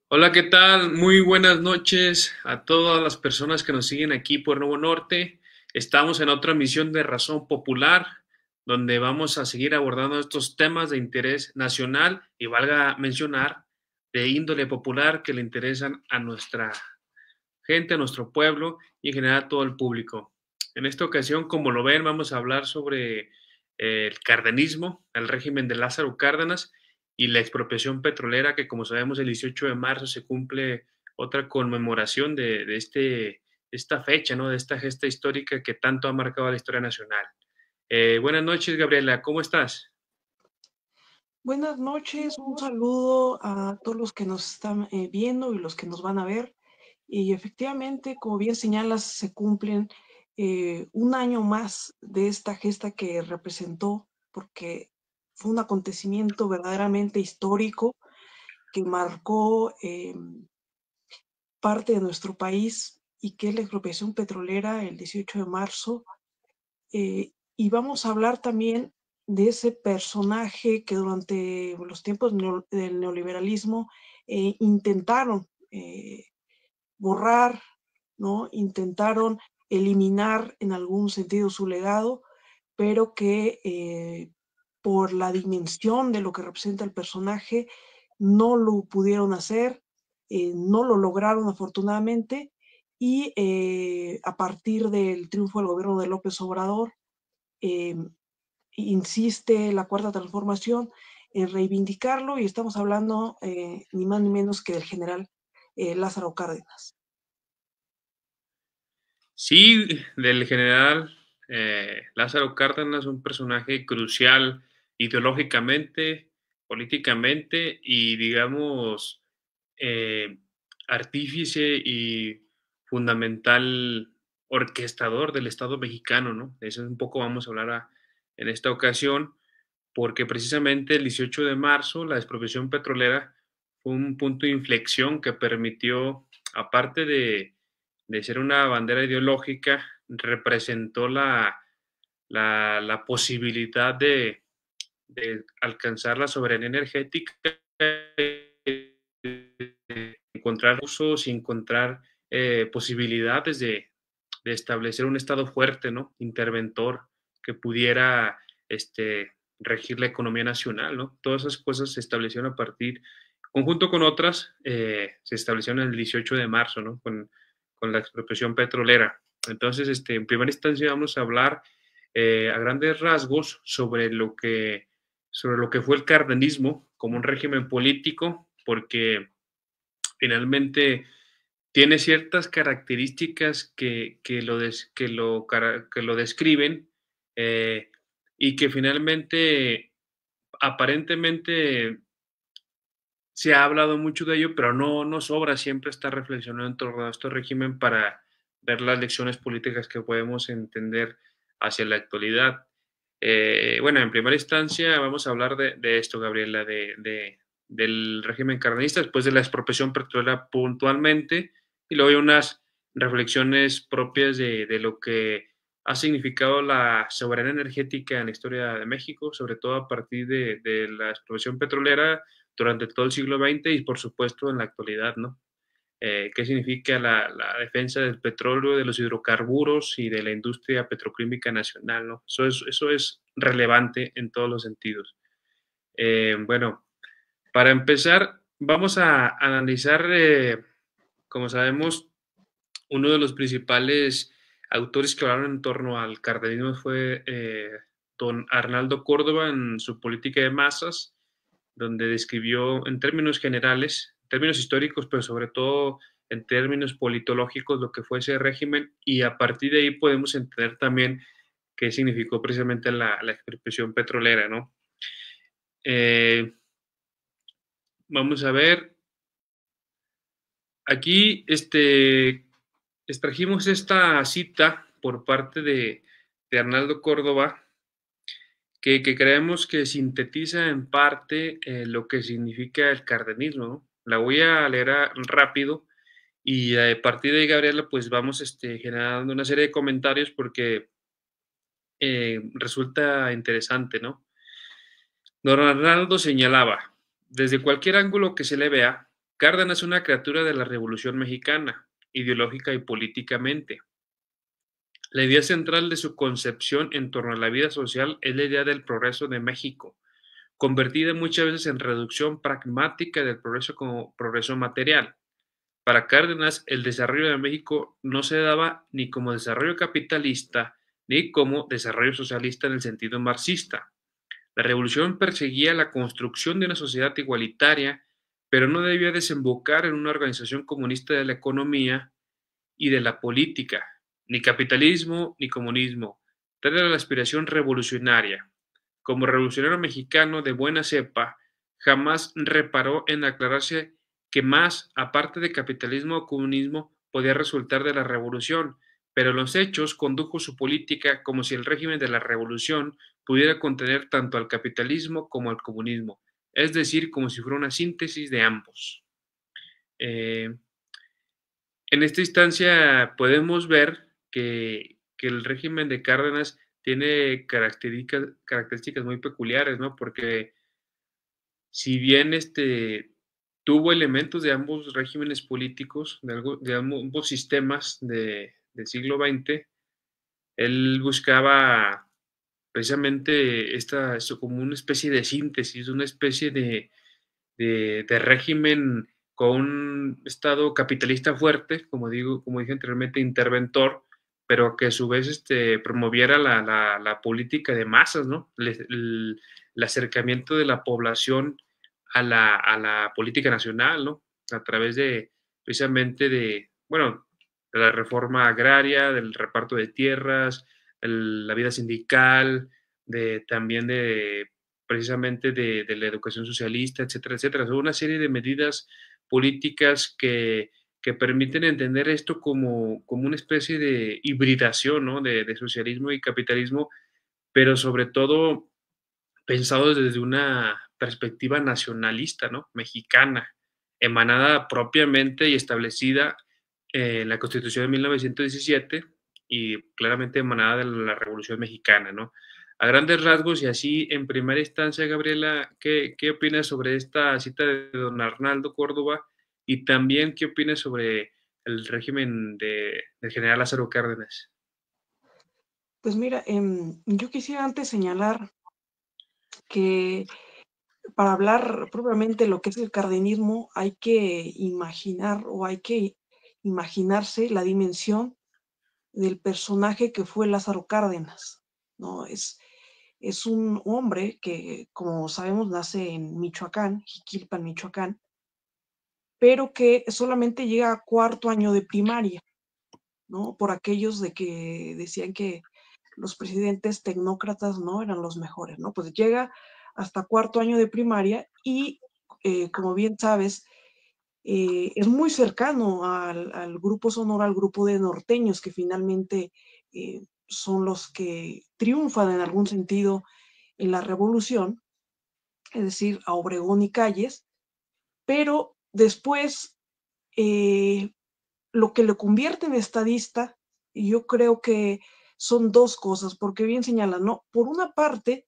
Hola, ¿qué tal? Muy buenas noches a todas las personas que nos siguen aquí por Nuevo Norte. Estamos en otra emisión de Razón Popular, donde vamos a seguir abordando estos temas de interés nacional y valga mencionar de índole popular que le interesan a nuestra gente, a nuestro pueblo y en general a todo el público. En esta ocasión, como lo ven, vamos a hablar sobre el cardenismo, el régimen de Lázaro Cárdenas y la expropiación petrolera, que como sabemos el 18 de marzo se cumple otra conmemoración de esta fecha, ¿no? De esta gesta histórica que tanto ha marcado la historia nacional. Buenas noches, Gabriela, ¿cómo estás? Buenas noches, un saludo a todos los que nos están viendo y los que nos van a ver. Y efectivamente, como bien señalas, se cumplen un año más de esta gesta que representó, porque fue un acontecimiento verdaderamente histórico que marcó parte de nuestro país y que es la expropiación petrolera el 18 de marzo. Y vamos a hablar también de ese personaje que durante los tiempos del neoliberalismo intentaron borrar, ¿no? Intentaron eliminar en algún sentido su legado, pero que por la dimensión de lo que representa el personaje no lo pudieron hacer, no lo lograron afortunadamente, y a partir del triunfo del gobierno de López Obrador, eh, insiste la Cuarta Transformación en reivindicarlo y estamos hablando ni más ni menos que del general Lázaro Cárdenas. Sí, del general Lázaro Cárdenas, un personaje crucial ideológicamente, políticamente y, digamos, eh, artífice y fundamental orquestador del Estado mexicano, ¿no? Eso es un poco vamos a hablar en esta ocasión, porque precisamente el 18 de marzo la expropiación petrolera fue un punto de inflexión que permitió, aparte de ser una bandera ideológica, representó la posibilidad de alcanzar la soberanía energética, encontrar usos y encontrar posibilidades de establecer un Estado fuerte, ¿no? Interventor, que pudiera regir la economía nacional, ¿no? Todas esas cosas se establecieron a partir, conjunto con otras, se establecieron el 18 de marzo, ¿no? Con la expropiación petrolera. Entonces, en primera instancia vamos a hablar a grandes rasgos sobre lo que fue el cardenismo como un régimen político, porque finalmente tiene ciertas características que lo describen eh, y que finalmente, aparentemente, se ha hablado mucho de ello, pero no sobra siempre estar reflexionando en torno a este régimen para ver las lecciones políticas que podemos entender hacia la actualidad. Bueno, en primera instancia vamos a hablar de esto, Gabriela, del régimen cardenista, después de la expropiación petrolera puntualmente, y luego hay unas reflexiones propias de lo que ha significado la soberanía energética en la historia de México, sobre todo a partir de la expropiación petrolera durante todo el siglo XX y por supuesto en la actualidad, ¿no? ¿Qué significa la defensa del petróleo, de los hidrocarburos y de la industria petroquímica nacional, ¿no? Eso es relevante en todos los sentidos. Bueno, para empezar, vamos a analizar, como sabemos, uno de los principales autores que hablaron en torno al cardenismo fue don Arnaldo Córdoba en su Política de Masas, donde describió en términos generales, en términos históricos, pero sobre todo en términos politológicos, lo que fue ese régimen, y a partir de ahí podemos entender también qué significó precisamente la expropiación petrolera, ¿no? Eh, Vamos a ver, aquí extrajimos esta cita por parte de Arnaldo Córdoba, que creemos que sintetiza en parte lo que significa el cardenismo, ¿no? La voy a leer rápido y a partir de ahí, Gabriela, pues vamos generando una serie de comentarios porque resulta interesante, ¿no? Don Arnaldo señalaba, desde cualquier ángulo que se le vea, Cárdenas es una criatura de la Revolución Mexicana, ideológica y políticamente. La idea central de su concepción en torno a la vida social es la idea del progreso de México, convertida muchas veces en reducción pragmática del progreso como progreso material. Para Cárdenas, el desarrollo de México no se daba ni como desarrollo capitalista ni como desarrollo socialista en el sentido marxista. La revolución perseguía la construcción de una sociedad igualitaria, pero no debía desembocar en una organización comunista de la economía y de la política, ni capitalismo ni comunismo. Tal era la aspiración revolucionaria. Como revolucionario mexicano de buena cepa, jamás reparó en aclararse que más, aparte de capitalismo o comunismo, podía resultar de la revolución, pero los hechos condujo su política como si el régimen de la revolución pudiera contener tanto al capitalismo como al comunismo, es decir, como si fuera una síntesis de ambos. Eh, en esta instancia podemos ver que el régimen de Cárdenas tiene características muy peculiares, ¿no? Porque si bien tuvo elementos de ambos regímenes políticos, de ambos sistemas del siglo XX, él buscaba precisamente eso como una especie de síntesis, una especie de régimen con un Estado capitalista fuerte, como dije anteriormente, interventor, pero que a su vez promoviera la política de masas, ¿no? El acercamiento de la población a la política nacional, ¿no? A través precisamente bueno, de la reforma agraria, del reparto de tierras, la vida sindical, también precisamente de la educación socialista, etcétera, etcétera. Son una serie de medidas políticas que permiten entender esto como una especie de hibridación, ¿no? De socialismo y capitalismo, pero sobre todo pensado desde una perspectiva nacionalista, ¿no? Mexicana, emanada propiamente y establecida en la Constitución de 1917 y claramente emanada de la Revolución Mexicana, ¿no? A grandes rasgos y así, en primera instancia, Gabriela, ¿qué opinas sobre esta cita de don Arnaldo Córdoba? Y también, ¿qué opinas sobre el régimen del general Lázaro Cárdenas? Pues mira, yo quisiera antes señalar que para hablar propiamente de lo que es el cardenismo hay que imaginar o hay que imaginarse la dimensión del personaje que fue Lázaro Cárdenas, ¿no? Es un hombre que, como sabemos, nace en Michoacán, Jiquilpan, Michoacán, pero que solamente llega a cuarto año de primaria, ¿no? Por aquellos de que decían que los presidentes tecnócratas no eran los mejores, ¿no? Pues llega hasta cuarto año de primaria y, como bien sabes, es muy cercano al grupo sonoro, al grupo de norteños que finalmente son los que triunfan en algún sentido en la revolución, es decir, a Obregón y Calles, pero después lo que lo convierte en estadista, yo creo que son dos cosas, porque bien señalan, ¿no? Por una parte,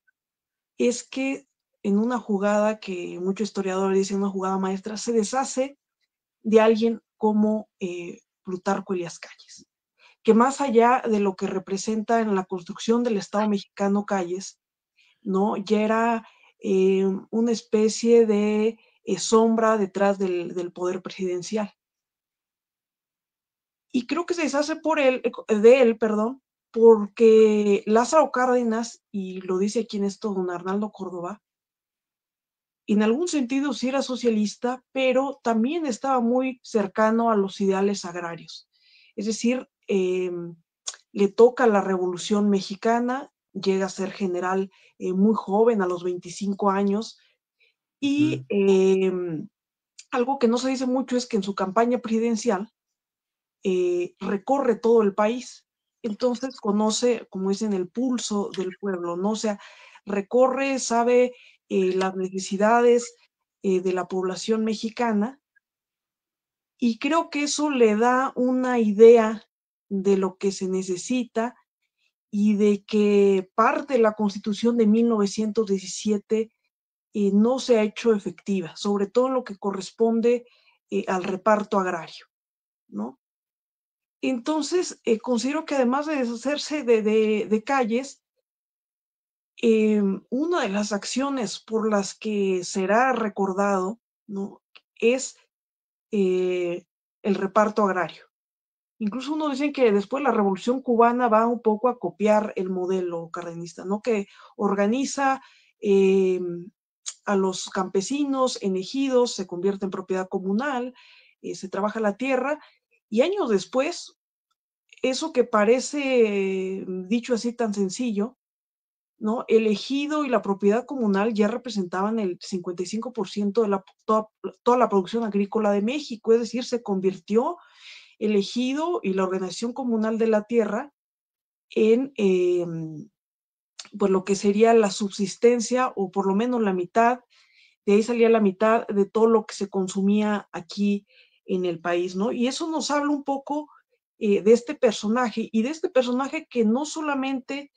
es que en una jugada que muchos historiadores dicen una jugada maestra, se deshace de alguien como Plutarco Elías Calles, que más allá de lo que representa en la construcción del Estado mexicano Calles, ¿no? Ya era una especie de sombra detrás del poder presidencial. Y creo que se deshace de él, perdón, porque Lázaro Cárdenas, y lo dice aquí en esto don Arnaldo Córdoba, en algún sentido sí era socialista, pero también estaba muy cercano a los ideales agrarios. Es decir, le toca la Revolución Mexicana, llega a ser general muy joven, a los 25 años, y Ujú, algo que no se dice mucho es que en su campaña presidencial recorre todo el país. Entonces conoce, como dicen, el pulso del pueblo, ¿no? O sea, recorre, sabe las necesidades de la población mexicana y creo que eso le da una idea de lo que se necesita y de que parte de la Constitución de 1917 no se ha hecho efectiva, sobre todo en lo que corresponde al reparto agrario, ¿no? Entonces, considero que además de deshacerse de calles, una de las acciones por las que será recordado, ¿no? Es el reparto agrario. Incluso uno dicen que después la Revolución Cubana va un poco a copiar el modelo cardenista, ¿no? Que organiza a los campesinos en ejidos, se convierte en propiedad comunal, se trabaja la tierra, y años después, eso que parece dicho así tan sencillo, ¿no? El ejido y la propiedad comunal ya representaban el 55% de toda la producción agrícola de México, es decir, se convirtió el ejido y la organización comunal de la tierra en pues lo que sería la subsistencia, o por lo menos la mitad, de ahí salía la mitad de todo lo que se consumía aquí en el país, ¿no? Y eso nos habla un poco de este personaje, y de este personaje que no solamente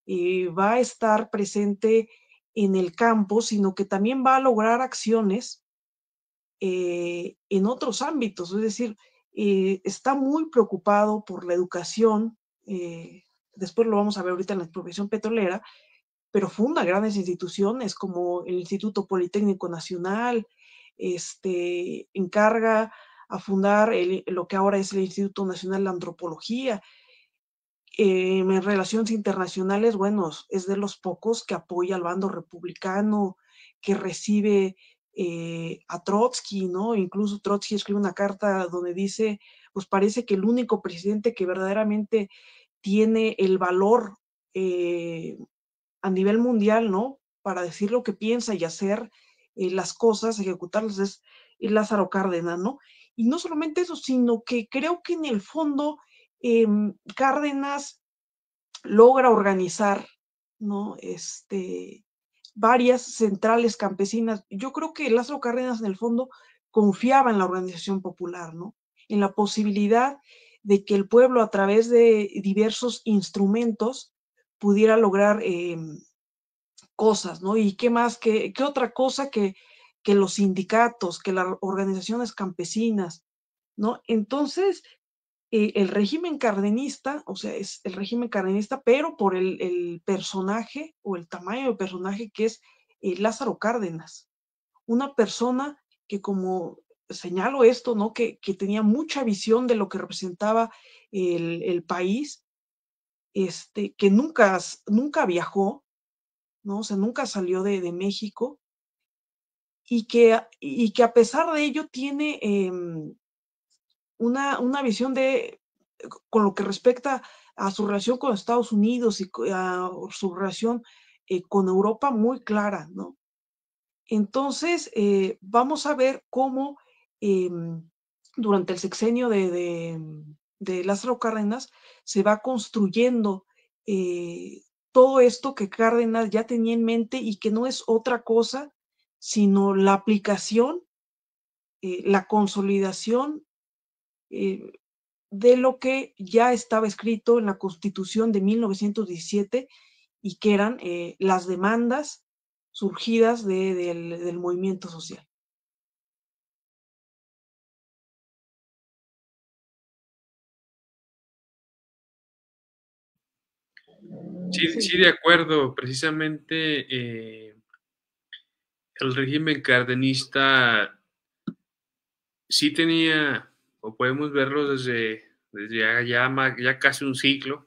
va a estar presente en el campo, sino que también va a lograr acciones en otros ámbitos, es decir, está muy preocupado por la educación, después lo vamos a ver ahorita en la expropiación petrolera, pero funda grandes instituciones como el Instituto Politécnico Nacional, encarga a fundar lo que ahora es el Instituto Nacional de Antropología. En relaciones internacionales, bueno, es de los pocos que apoya al bando republicano, que recibe a Trotsky, ¿no? Incluso Trotsky escribe una carta donde dice, pues parece que el único presidente que verdaderamente tiene el valor a nivel mundial, ¿no? Para decir lo que piensa y hacer las cosas, ejecutarlas, es Lázaro Cárdenas, ¿no? Y no solamente eso, sino que creo que en el fondo Cárdenas logra organizar, ¿no? Varias centrales campesinas. Yo creo que Lázaro Cárdenas en el fondo confiaba en la organización popular, ¿no? En la posibilidad de que el pueblo a través de diversos instrumentos pudiera lograr cosas, ¿no? Y qué más, qué otra cosa que los sindicatos, que las organizaciones campesinas, ¿no? Entonces, el régimen cardenista, o sea, es el régimen cardenista, pero por el personaje o el tamaño del personaje que es Lázaro Cárdenas, una persona que, como señalo esto, ¿no? Que tenía mucha visión de lo que representaba el país, que nunca viajó, ¿no? O sea, nunca salió de México, y que a pesar de ello tiene una visión con lo que respecta a su relación con Estados Unidos y a su relación con Europa muy clara, ¿no? Entonces, vamos a ver cómo durante el sexenio de Lázaro Cárdenas se va construyendo todo esto que Cárdenas ya tenía en mente, y que no es otra cosa sino la aplicación, la consolidación eh, de lo que ya estaba escrito en la Constitución de 1917, y que eran las demandas surgidas del movimiento social. Sí, Sí, sí, de acuerdo. Precisamente el régimen cardenista sí tenía, o podemos verlo desde ya casi un siglo,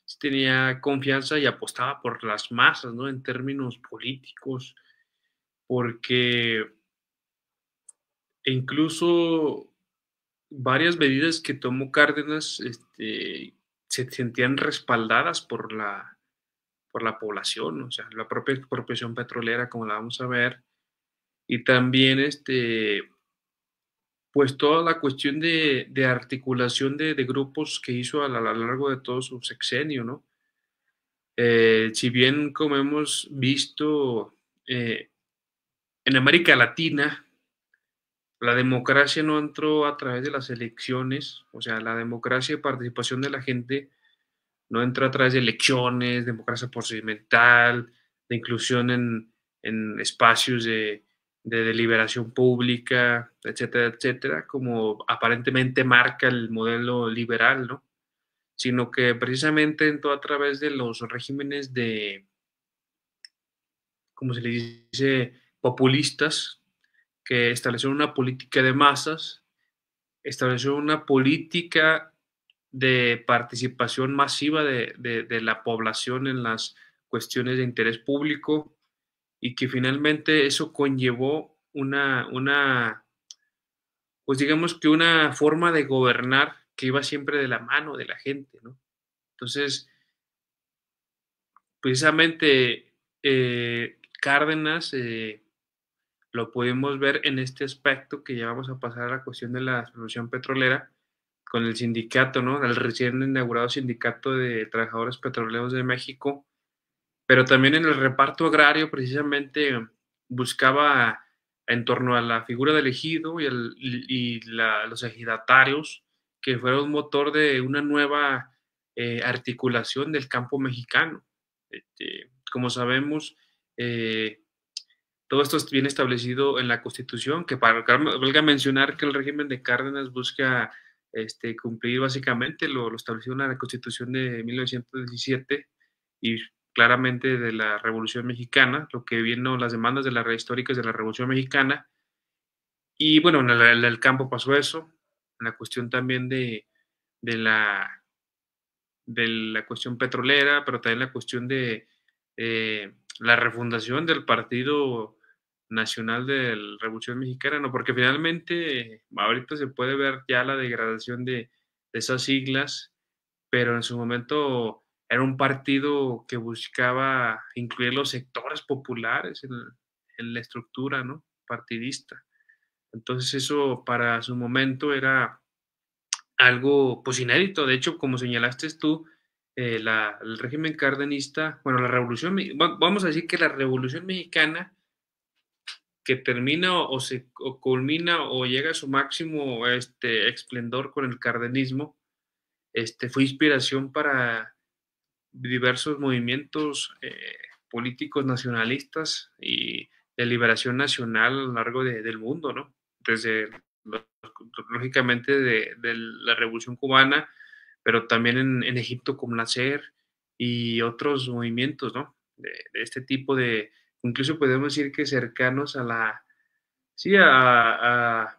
sí tenía confianza y apostaba por las masas, ¿no? En términos políticos, porque incluso varias medidas que tomó Cárdenas se sentían respaldadas por la población, o sea, la propia expropiación petrolera, como la vamos a ver, y también pues toda la cuestión de articulación de grupos que hizo a lo largo de todo su sexenio, ¿no? Si bien, como hemos visto en América Latina, la democracia no entró a través de las elecciones, o sea, la democracia y participación de la gente no entró a través de elecciones, democracia procedimental, de inclusión en espacios de deliberación pública, etcétera, etcétera, como aparentemente marca el modelo liberal, ¿no? Sino que precisamente entró a través de los regímenes de, como se le dice, populistas, que establecieron una política de masas, establecieron una política de participación masiva de la población en las cuestiones de interés público y que finalmente eso conllevó pues digamos que una forma de gobernar que iba siempre de la mano de la gente, ¿no? Entonces, precisamente Cárdenas lo podemos ver en este aspecto que ya vamos a pasar a la cuestión de la explotación petrolera con el sindicato, ¿no? El recién inaugurado sindicato de trabajadores petroleros de México, pero también en el reparto agrario precisamente buscaba en torno a la figura del ejido los ejidatarios, que fuera un motor de una nueva articulación del campo mexicano. Como sabemos, todo esto viene establecido en la Constitución, que valga mencionar que el régimen de Cárdenas busca cumplir básicamente lo establecido en la Constitución de 1917 y claramente de la Revolución Mexicana, lo que vino las demandas de las históricas de la Revolución Mexicana. Y bueno, en el campo pasó eso, en la cuestión también de la, de la cuestión petrolera, pero también la cuestión de la refundación del Partido Nacional de la Revolución Mexicana, ¿no? Porque finalmente ahorita se puede ver ya la degradación de esas siglas, pero en su momento era un partido que buscaba incluir los sectores populares en la estructura, ¿no? Partidista. Entonces eso para su momento era algo pues inédito. De hecho, como señalaste tú, el régimen cardenista, bueno, la revolución, vamos a decir que la revolución mexicana que termina o culmina o llega a su máximo esplendor con el cardenismo, fue inspiración para diversos movimientos políticos nacionalistas y de liberación nacional a lo largo del mundo, ¿no? Desde, lógicamente, de la Revolución Cubana, pero también en Egipto con Nasser y otros movimientos, ¿no? De este tipo de, incluso podemos decir que cercanos a la, sí, a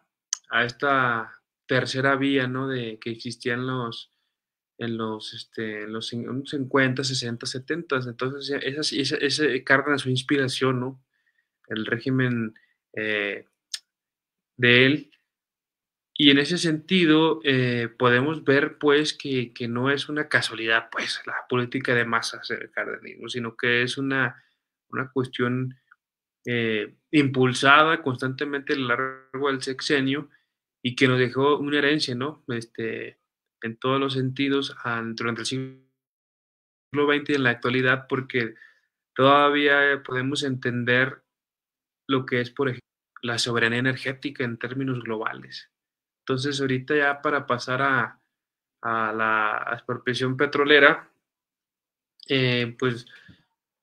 esta tercera vía, ¿no? De que existían en los 50, 60, 70. Entonces, ese Cárdenas su inspiración, ¿no? El régimen eh, de él. Y en ese sentido, podemos ver, pues, que no es una casualidad, pues, la política de masas del cardenismo, sino que es una cuestión impulsada constantemente a lo largo del sexenio y que nos dejó una herencia, ¿no? En todos los sentidos durante el siglo XX y en la actualidad, porque todavía podemos entender lo que es, por ejemplo, la soberanía energética en términos globales. Entonces, ahorita ya para pasar a la expropiación petrolera, pues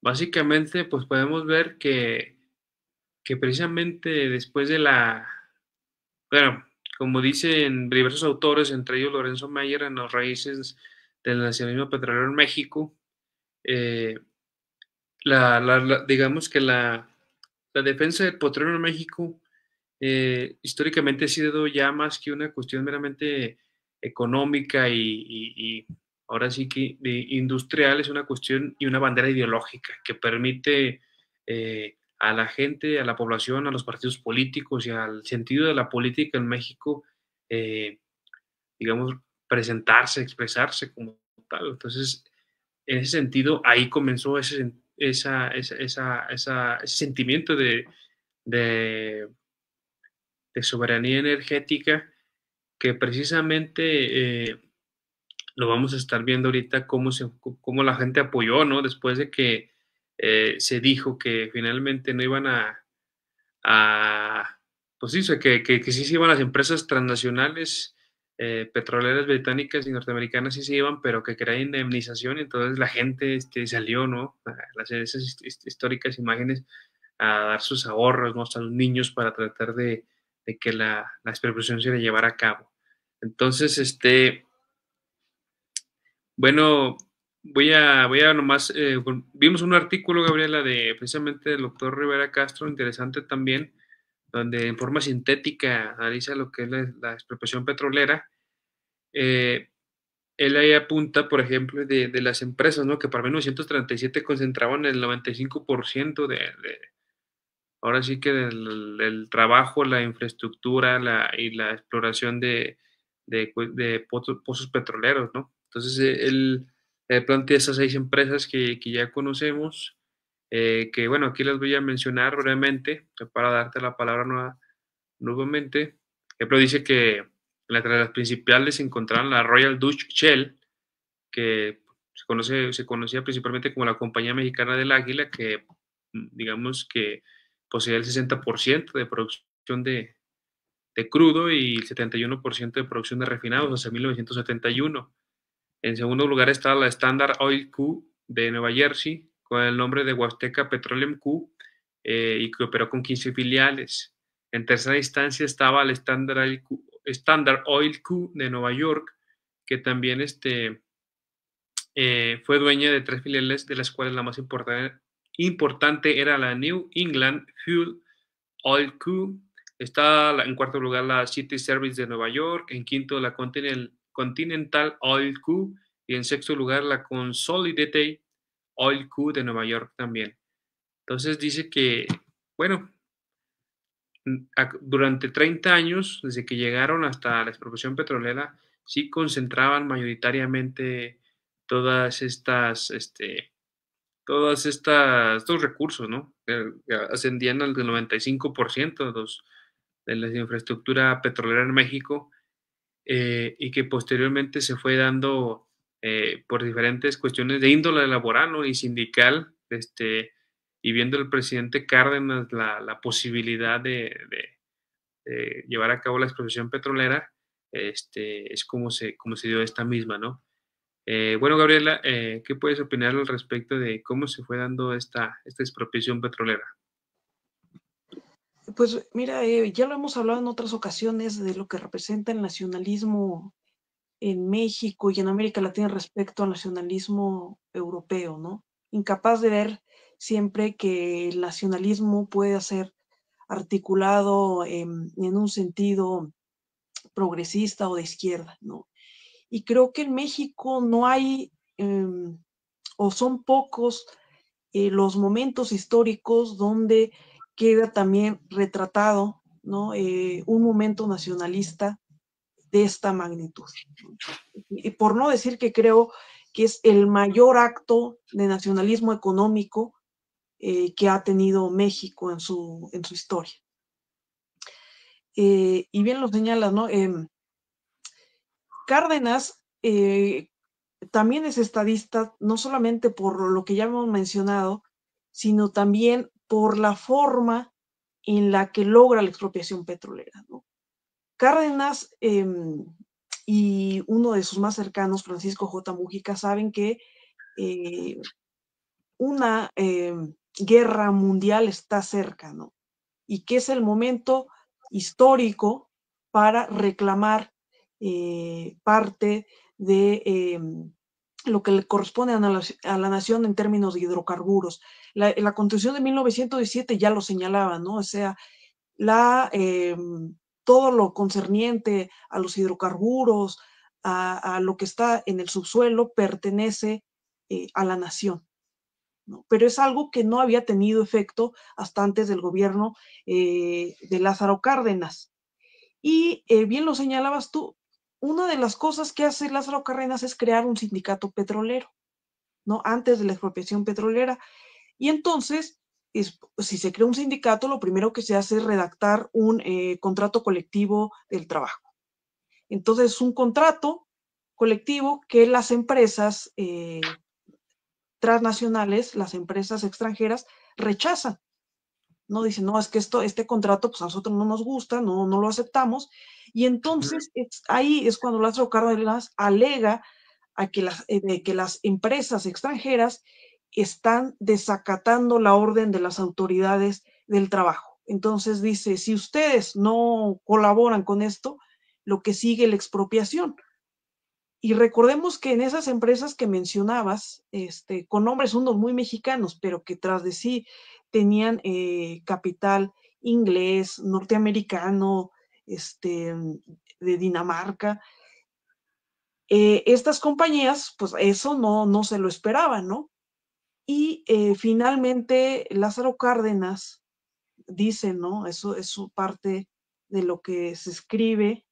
básicamente pues podemos ver que precisamente después de bueno, como dicen diversos autores, entre ellos Lorenzo Meyer, en las raíces del nacionalismo petrolero en México, eh, digamos que la defensa del petróleo en México históricamente ha sido ya más que una cuestión meramente económica y ahora sí que industrial, es una cuestión y una bandera ideológica que permite a la gente, a la población, a los partidos políticos y al sentido de la política en México, eh, digamos, presentarse, expresarse como tal. Entonces, en ese sentido, ahí comenzó ese sentimiento de, de soberanía energética que precisamente lo vamos a estar viendo ahorita cómo la gente apoyó, ¿no? Después de que se dijo que finalmente no iban a pues sí, o sea, que sí se iban las empresas transnacionales petroleras británicas y norteamericanas sí se iban, pero que querían indemnización y entonces la gente salió, ¿no? Esas históricas imágenes a dar sus ahorros, ¿no? Hasta los niños para tratar de que la expropiación se le llevara a cabo. Entonces, bueno, voy a nomás, vimos un artículo, Gabriela, de precisamente del doctor Rivera Castro, interesante también, donde en forma sintética analiza lo que es la expropiación petrolera. Eh, Él ahí apunta, por ejemplo, de las empresas, ¿no? Que para 1937 concentraban el 95% ahora sí que del trabajo, la infraestructura y la exploración de pozos petroleros, ¿no? Entonces, él plantea esas 6 empresas que ya conocemos, que bueno, aquí las voy a mencionar brevemente para darte la palabra nuevamente. Ejemplo, dice que entre las principales se encontraban la Royal Dutch Shell, que se conocía principalmente como la Compañía Mexicana del Águila, que digamos que poseía el 60% de producción de crudo y el 71% de producción de refinados hasta 1971. En segundo lugar estaba la Standard Oil Co. de Nueva Jersey, con el nombre de Huasteca Petroleum Co. Y que operó con 15 filiales. En tercera instancia estaba la Standard Oil Co. de Nueva York, que también fue dueña de 3 filiales, de las cuales la más importante era la New England Fuel Oil Co. Está en cuarto lugar la City Service de Nueva York, en quinto la Continental Oil Co. y en sexto lugar la Consolidated Oil Co. de Nueva York también. Entonces dice que, bueno, durante 30 años, desde que llegaron hasta la expropiación petrolera, sí concentraban mayoritariamente todas estas, estos recursos, ¿no? Que ascendían al 95% de la infraestructura petrolera en México, y que posteriormente se fue dando por diferentes cuestiones de índole laboral, ¿no? Y sindical, y viendo el presidente Cárdenas la posibilidad de llevar a cabo la expropiación petrolera, es como se dio esta misma, ¿no? Bueno, Gabriela, ¿qué puedes opinar al respecto de cómo se fue dando esta expropiación petrolera? Pues mira, ya lo hemos hablado en otras ocasiones de lo que representa el nacionalismo en México y en América Latina respecto al nacionalismo europeo, ¿no? Incapaz de ver siempre que el nacionalismo puede ser articulado en un sentido progresista o de izquierda, ¿no? Y creo que en México no hay, o son pocos los momentos históricos donde queda también retratado, ¿no? Un momento nacionalista de esta magnitud. Y por no decir que creo que es el mayor acto de nacionalismo económico que ha tenido México en su historia. Y bien lo señalas, ¿no? Cárdenas también es estadista, no solamente por lo que ya hemos mencionado, sino también por la forma en la que logra la expropiación petrolera, ¿no? Cárdenas y uno de sus más cercanos, Francisco J. Mujica, saben que una guerra mundial está cerca, ¿no? Y que es el momento histórico para reclamar parte de lo que le corresponde a la nación en términos de hidrocarburos. La Constitución de 1917 ya lo señalaba, ¿no? O sea, todo lo concerniente a los hidrocarburos, a lo que está en el subsuelo, pertenece a la nación, ¿no? Pero es algo que no había tenido efecto hasta antes del gobierno de Lázaro Cárdenas. Y bien lo señalabas tú, una de las cosas que hace Lázaro Cárdenas es crear un sindicato petrolero, ¿no? Antes de la expropiación petrolera. Y entonces, si se crea un sindicato, lo primero que se hace es redactar un contrato colectivo del trabajo. Entonces, es un contrato colectivo que las empresas transnacionales, las empresas extranjeras, rechazan. No dicen, no, es que este contrato pues a nosotros no nos gusta, no lo aceptamos. Y entonces ahí es cuando Lázaro Cárdenas alega a que que las empresas extranjeras están desacatando la orden de las autoridades del trabajo. Entonces dice, si ustedes no colaboran con esto, lo que sigue es la expropiación. Y recordemos que en esas empresas que mencionabas, con nombres unos muy mexicanos, pero que tras de sí tenían capital inglés, norteamericano, de Dinamarca, estas compañías, pues eso no se lo esperaban, ¿no? Y finalmente Lázaro Cárdenas dice, ¿no? Eso es parte de lo que se escribe,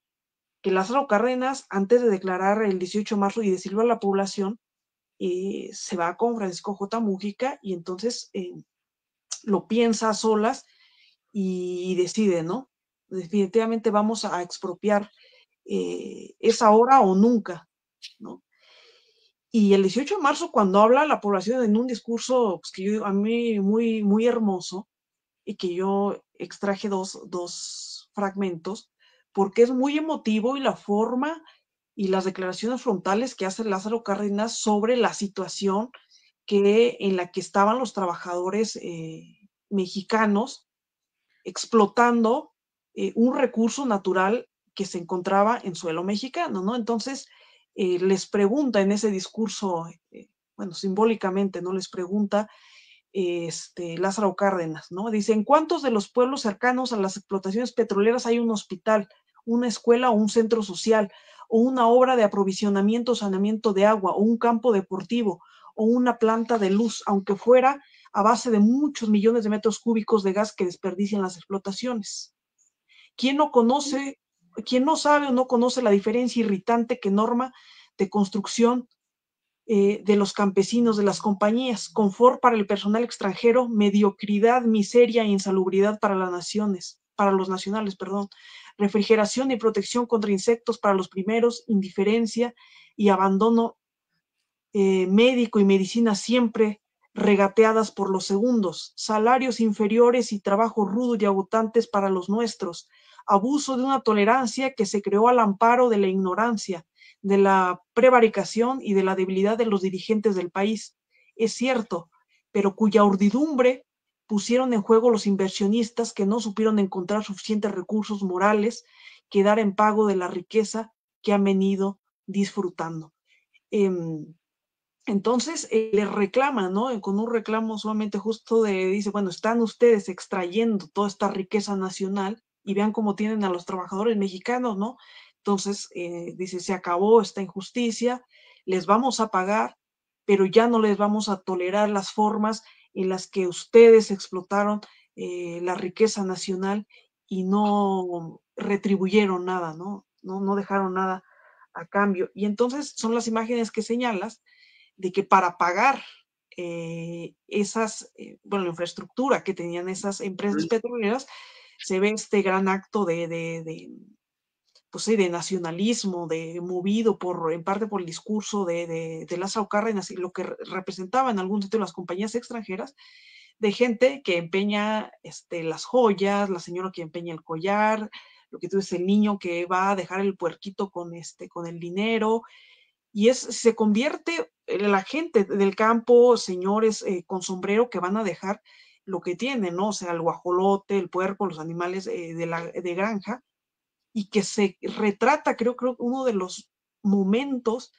que Lázaro Cárdenas, antes de declarar el 18 de marzo y decirlo a la población, se va con Francisco J. Mújica y entonces lo piensa a solas y decide, ¿no? Definitivamente vamos a expropiar, es ahora o nunca, ¿no? Y el 18 de marzo, cuando habla a la población en un discurso pues, que yo, a mí muy, muy hermoso, y que yo extraje dos fragmentos, porque es muy emotivo y la forma y las declaraciones frontales que hace Lázaro Cárdenas sobre la situación en la que estaban los trabajadores mexicanos explotando un recurso natural que se encontraba en suelo mexicano, ¿no? Entonces, les pregunta en ese discurso, bueno, simbólicamente, ¿no? Les pregunta Lázaro Cárdenas, ¿no? Dice, ¿en cuántos de los pueblos cercanos a las explotaciones petroleras hay un hospital, una escuela o un centro social, o una obra de aprovisionamiento o saneamiento de agua, o un campo deportivo, o una planta de luz, aunque fuera a base de muchos millones de metros cúbicos de gas que desperdician las explotaciones? ¿Quién no conoce, quién no sabe o no conoce la diferencia irritante que norma de construcción de los campesinos, de las compañías, confort para el personal extranjero, mediocridad, miseria e insalubridad para las naciones, para los nacionales, perdón, refrigeración y protección contra insectos para los primeros, indiferencia y abandono médico y medicina siempre regateadas por los segundos, salarios inferiores y trabajo rudo y agotantes para los nuestros, abuso de una tolerancia que se creó al amparo de la ignorancia, de la prevaricación y de la debilidad de los dirigentes del país. Es cierto, pero cuya urdidumbre pusieron en juego los inversionistas que no supieron encontrar suficientes recursos morales que dar en pago de la riqueza que han venido disfrutando. Eh, entonces les reclama, ¿no? Con un reclamo sumamente justo dice, bueno, están ustedes extrayendo toda esta riqueza nacional y vean cómo tienen a los trabajadores mexicanos, ¿no? Entonces dice, se acabó esta injusticia, les vamos a pagar, pero ya no les vamos a tolerar las formas en las que ustedes explotaron la riqueza nacional y no retribuyeron nada, ¿no? No dejaron nada a cambio. Y entonces son las imágenes que señalas de que para pagar bueno, la infraestructura que tenían esas empresas petroleras, se ve este gran acto pues sí, de nacionalismo, movido en parte por el discurso de Lázaro Cárdenas y lo que representaba en algún sitio las compañías extranjeras, de gente que empeña las joyas, la señora que empeña el collar, lo que tú dices, el niño que va a dejar el puerquito con el dinero, y se convierte la gente del campo, señores con sombrero que van a dejar lo que tienen, ¿no? O sea, el guajolote, el puerco, los animales de granja, y que se retrata, creo, uno de los momentos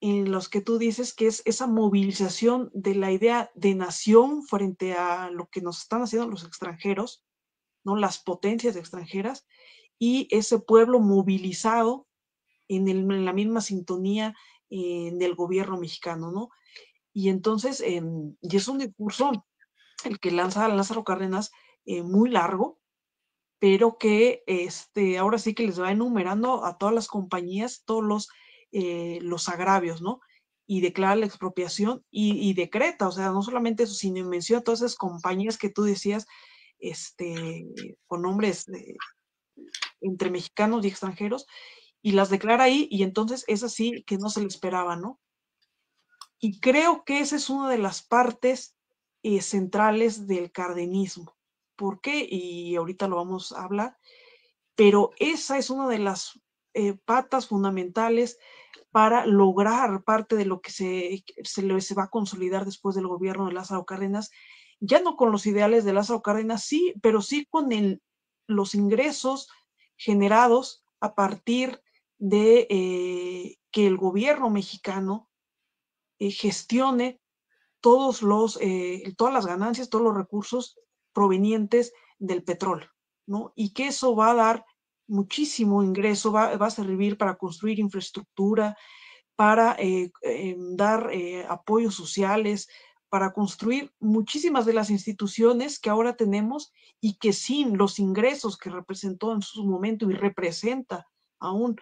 en los que tú dices que es esa movilización de la idea de nación frente a lo que nos están haciendo los extranjeros, ¿no? Las potencias extranjeras, y ese pueblo movilizado en la misma sintonía del gobierno mexicano, ¿no? Y entonces, y es un discurso el que lanza Lázaro Cárdenas muy largo, pero que ahora sí que les va enumerando a todas las compañías todos los agravios, ¿no? Y declara la expropiación y decreta, o sea, no solamente eso, sino menciona todas esas compañías que tú decías, con nombres entre mexicanos y extranjeros, y las declara ahí, y entonces es así que no se le esperaba, ¿no? Y creo que esa es una de las partes centrales del cardenismo. ¿Por qué? Y ahorita lo vamos a hablar, pero esa es una de las patas fundamentales para lograr parte de lo que se va a consolidar después del gobierno de Lázaro Cárdenas, ya no con los ideales de Lázaro Cárdenas, sí, pero sí con los ingresos generados a partir de que el gobierno mexicano gestione todas las ganancias, todos los recursos provenientes del petróleo, ¿no? Y que eso va a dar muchísimo ingreso, va a servir para construir infraestructura, para dar apoyos sociales, para construir muchísimas de las instituciones que ahora tenemos y que sin los ingresos que representó en su momento y representa aún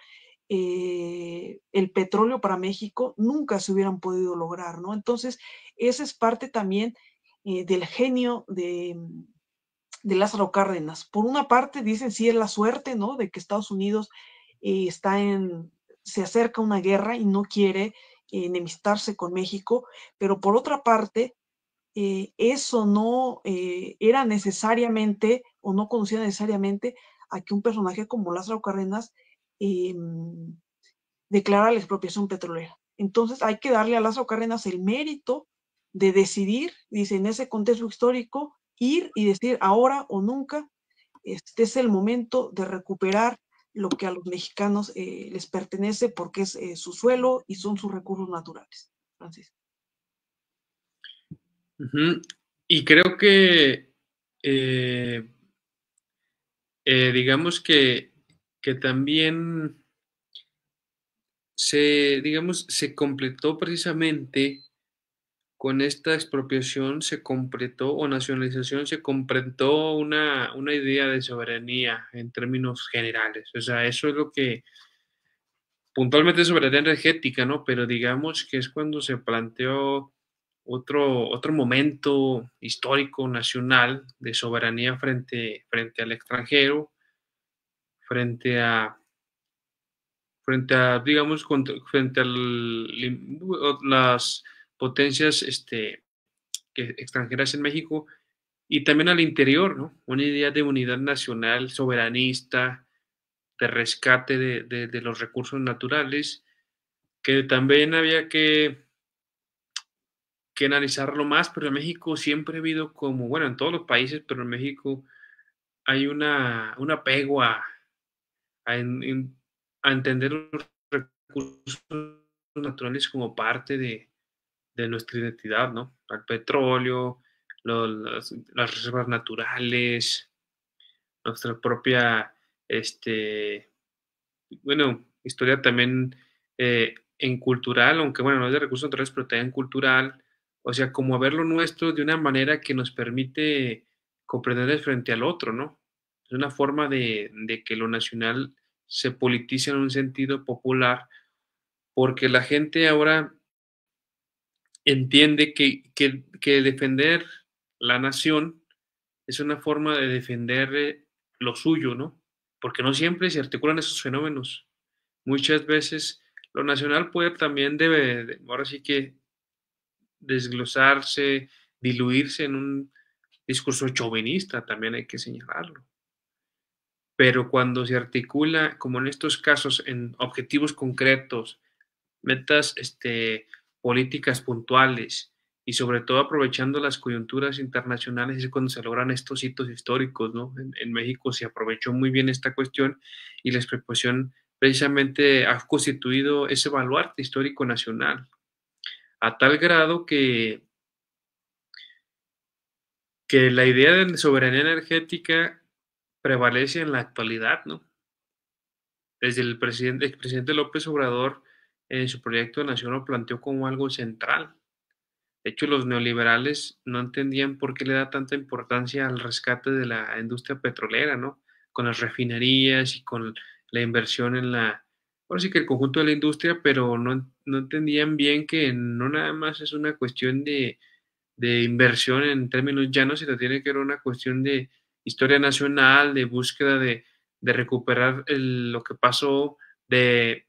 el petróleo para México, nunca se hubieran podido lograr, ¿no? Entonces, esa es parte también del genio de Lázaro Cárdenas. Por una parte, dicen sí es la suerte, ¿no? De que Estados Unidos se acerca a una guerra y no quiere enemistarse con México, pero por otra parte, eso no era necesariamente o no conducía necesariamente a que un personaje como Lázaro Cárdenas eh, declara la expropiación petrolera. Entonces hay que darle a Lázaro Cárdenas el mérito de decidir, dice, en ese contexto histórico, ir y decir ahora o nunca, este es el momento de recuperar lo que a los mexicanos les pertenece porque es su suelo y son sus recursos naturales. Francisco. Y creo que, eh, digamos que también se completó precisamente con esta expropiación, se completó o nacionalización, se completó una idea de soberanía en términos generales. O sea, eso es lo que puntualmente soberanía energética, ¿no? Pero digamos que es cuando se planteó otro momento histórico nacional de soberanía frente al extranjero, frente a, digamos, frente a las potencias extranjeras en México y también al interior, ¿no? Una idea de unidad nacional soberanista, de rescate de los recursos naturales, que también había que analizarlo más, pero en México siempre ha habido como, bueno, en todos los países, pero en México hay un apego a, a entender los recursos naturales como parte de nuestra identidad, ¿no? Al petróleo, las reservas naturales, nuestra propia, bueno, historia también en cultural, aunque bueno, no es de recursos naturales, pero también cultural, o sea, como ver lo nuestro de una manera que nos permite comprender frente al otro, ¿no? Es una forma de que lo nacional se politice en un sentido popular, porque la gente ahora entiende que defender la nación es una forma de defender lo suyo, ¿no? Porque no siempre se articulan esos fenómenos. Muchas veces lo nacional puede también ahora sí que desglosarse, diluirse en un discurso chauvinista, también hay que señalarlo. Pero cuando se articula, como en estos casos, en objetivos concretos, metas políticas puntuales y sobre todo aprovechando las coyunturas internacionales es cuando se logran estos hitos históricos, ¿no? En México se aprovechó muy bien esta cuestión y la expropiación precisamente ha constituido ese baluarte histórico nacional, a tal grado que la idea de soberanía energética prevalece en la actualidad, ¿no? Desde el expresidente López Obrador en su proyecto de nación lo planteó como algo central. De hecho, los neoliberales no entendían por qué le da tanta importancia al rescate de la industria petrolera, ¿no? Con las refinerías y con la inversión en ahora sí que el conjunto de la industria, pero no entendían bien que no nada más es una cuestión de inversión en términos llanos, sino tiene que ver una cuestión de historia nacional, de búsqueda de recuperar lo que pasó, de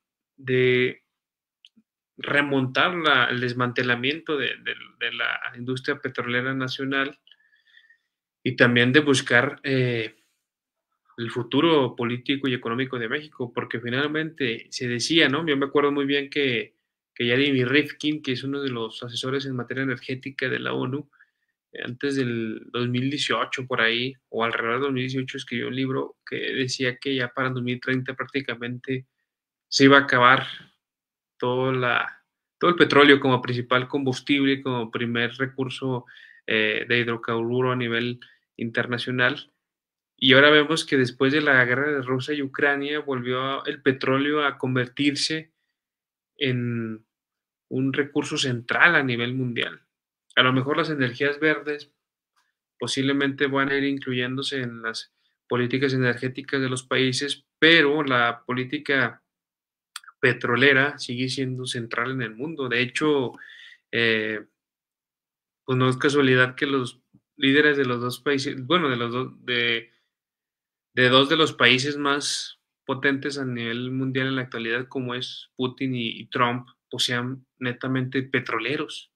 remontar el desmantelamiento de la industria petrolera nacional y también de buscar el futuro político y económico de México, porque finalmente se decía, ¿no? Yo me acuerdo muy bien que Jeremy Rifkin, que es uno de los asesores en materia energética de la ONU, antes del 2018 por ahí, o alrededor del 2018 escribió un libro que decía que ya para el 2030 prácticamente se iba a acabar todo, todo el petróleo como principal combustible, como primer recurso de hidrocarburo a nivel internacional. Y ahora vemos que después de la guerra de Rusia y Ucrania volvió el petróleo a convertirse en un recurso central a nivel mundial. A lo mejor las energías verdes posiblemente van a ir incluyéndose en las políticas energéticas de los países, pero la política petrolera sigue siendo central en el mundo. De hecho, eh, pues no es casualidad que los líderes de los dos países, bueno, de dos de los países más potentes a nivel mundial en la actualidad, como es Putin y Trump, pues sean netamente petroleros.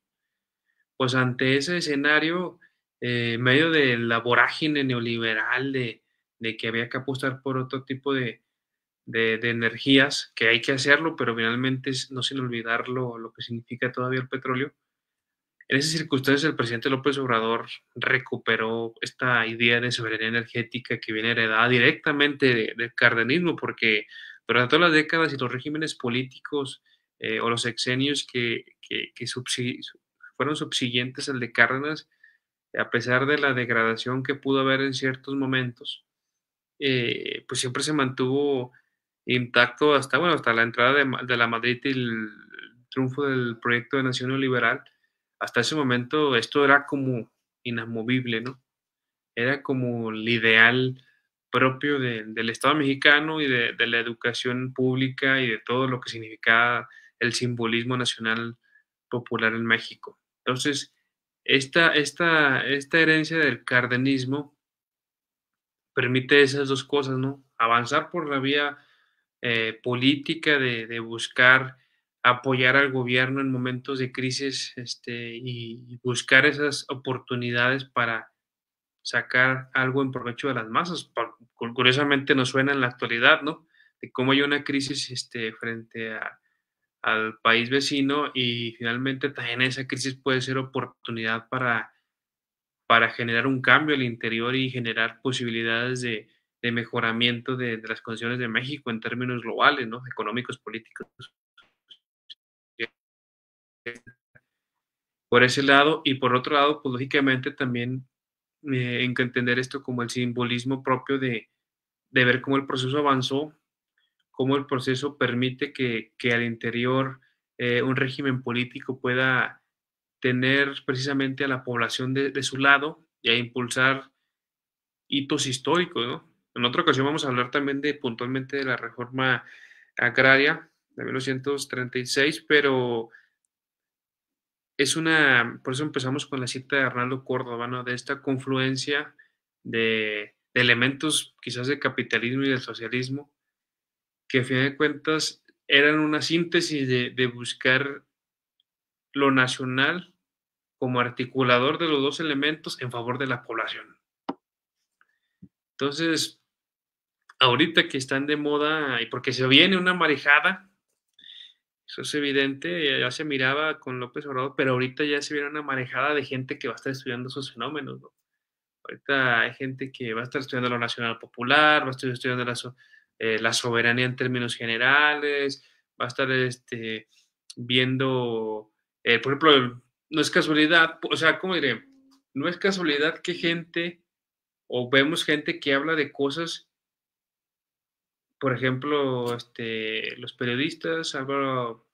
Pues ante ese escenario, en medio de la vorágine neoliberal de que había que apostar por otro tipo de energías, que hay que hacerlo, pero finalmente no sin olvidar lo que significa todavía el petróleo. En esas circunstancias, el presidente López Obrador recuperó esta idea de soberanía energética que viene heredada directamente del cardenismo, porque durante todas las décadas y los regímenes políticos o los sexenios fueron subsiguientes al de Cárdenas, a pesar de la degradación que pudo haber en ciertos momentos, pues siempre se mantuvo intacto hasta, bueno, hasta la entrada de la Madrid y el triunfo del proyecto de nación liberal. Hasta ese momento esto era como inamovible, ¿no? Era como el ideal propio del Estado mexicano y de la educación pública y de todo lo que significaba el simbolismo nacional popular en México. Entonces, esta herencia del cardenismo permite esas dos cosas, ¿no? Avanzar por la vía política de buscar apoyar al gobierno en momentos de crisis y buscar esas oportunidades para sacar algo en provecho de las masas. Curiosamente nos suena en la actualidad, ¿no? De cómo hay una crisis frente al país vecino y finalmente también esa crisis puede ser oportunidad para generar un cambio al interior y generar posibilidades de mejoramiento de las condiciones de México en términos globales, ¿no? Económicos, políticos. Por ese lado, y por otro lado, pues lógicamente también hay que entender esto como el simbolismo propio de ver cómo el proceso avanzó, cómo el proceso permite que al interior un régimen político pueda tener precisamente a la población de su lado y a impulsar hitos históricos, ¿no? En otra ocasión vamos a hablar también puntualmente de la reforma agraria de 1936, pero por eso empezamos con la cita de Arnaldo Córdoba, ¿no? De esta confluencia de elementos quizás de capitalismo y del socialismo, que a fin de cuentas eran una síntesis de buscar lo nacional como articulador de los dos elementos en favor de la población. Entonces, ahorita que están de moda, y porque se viene una marejada, eso es evidente, ya se miraba con López Obrador, pero ahorita ya se viene una marejada de gente que va a estar estudiando esos fenómenos, ¿no? Ahorita hay gente que va a estar estudiando lo nacional popular, va a estar estudiando la soberanía en términos generales, va a estar viendo, por ejemplo, no es casualidad, o sea, ¿cómo diré? No es casualidad que gente, o vemos gente que habla de cosas, por ejemplo, los periodistas, Álvaro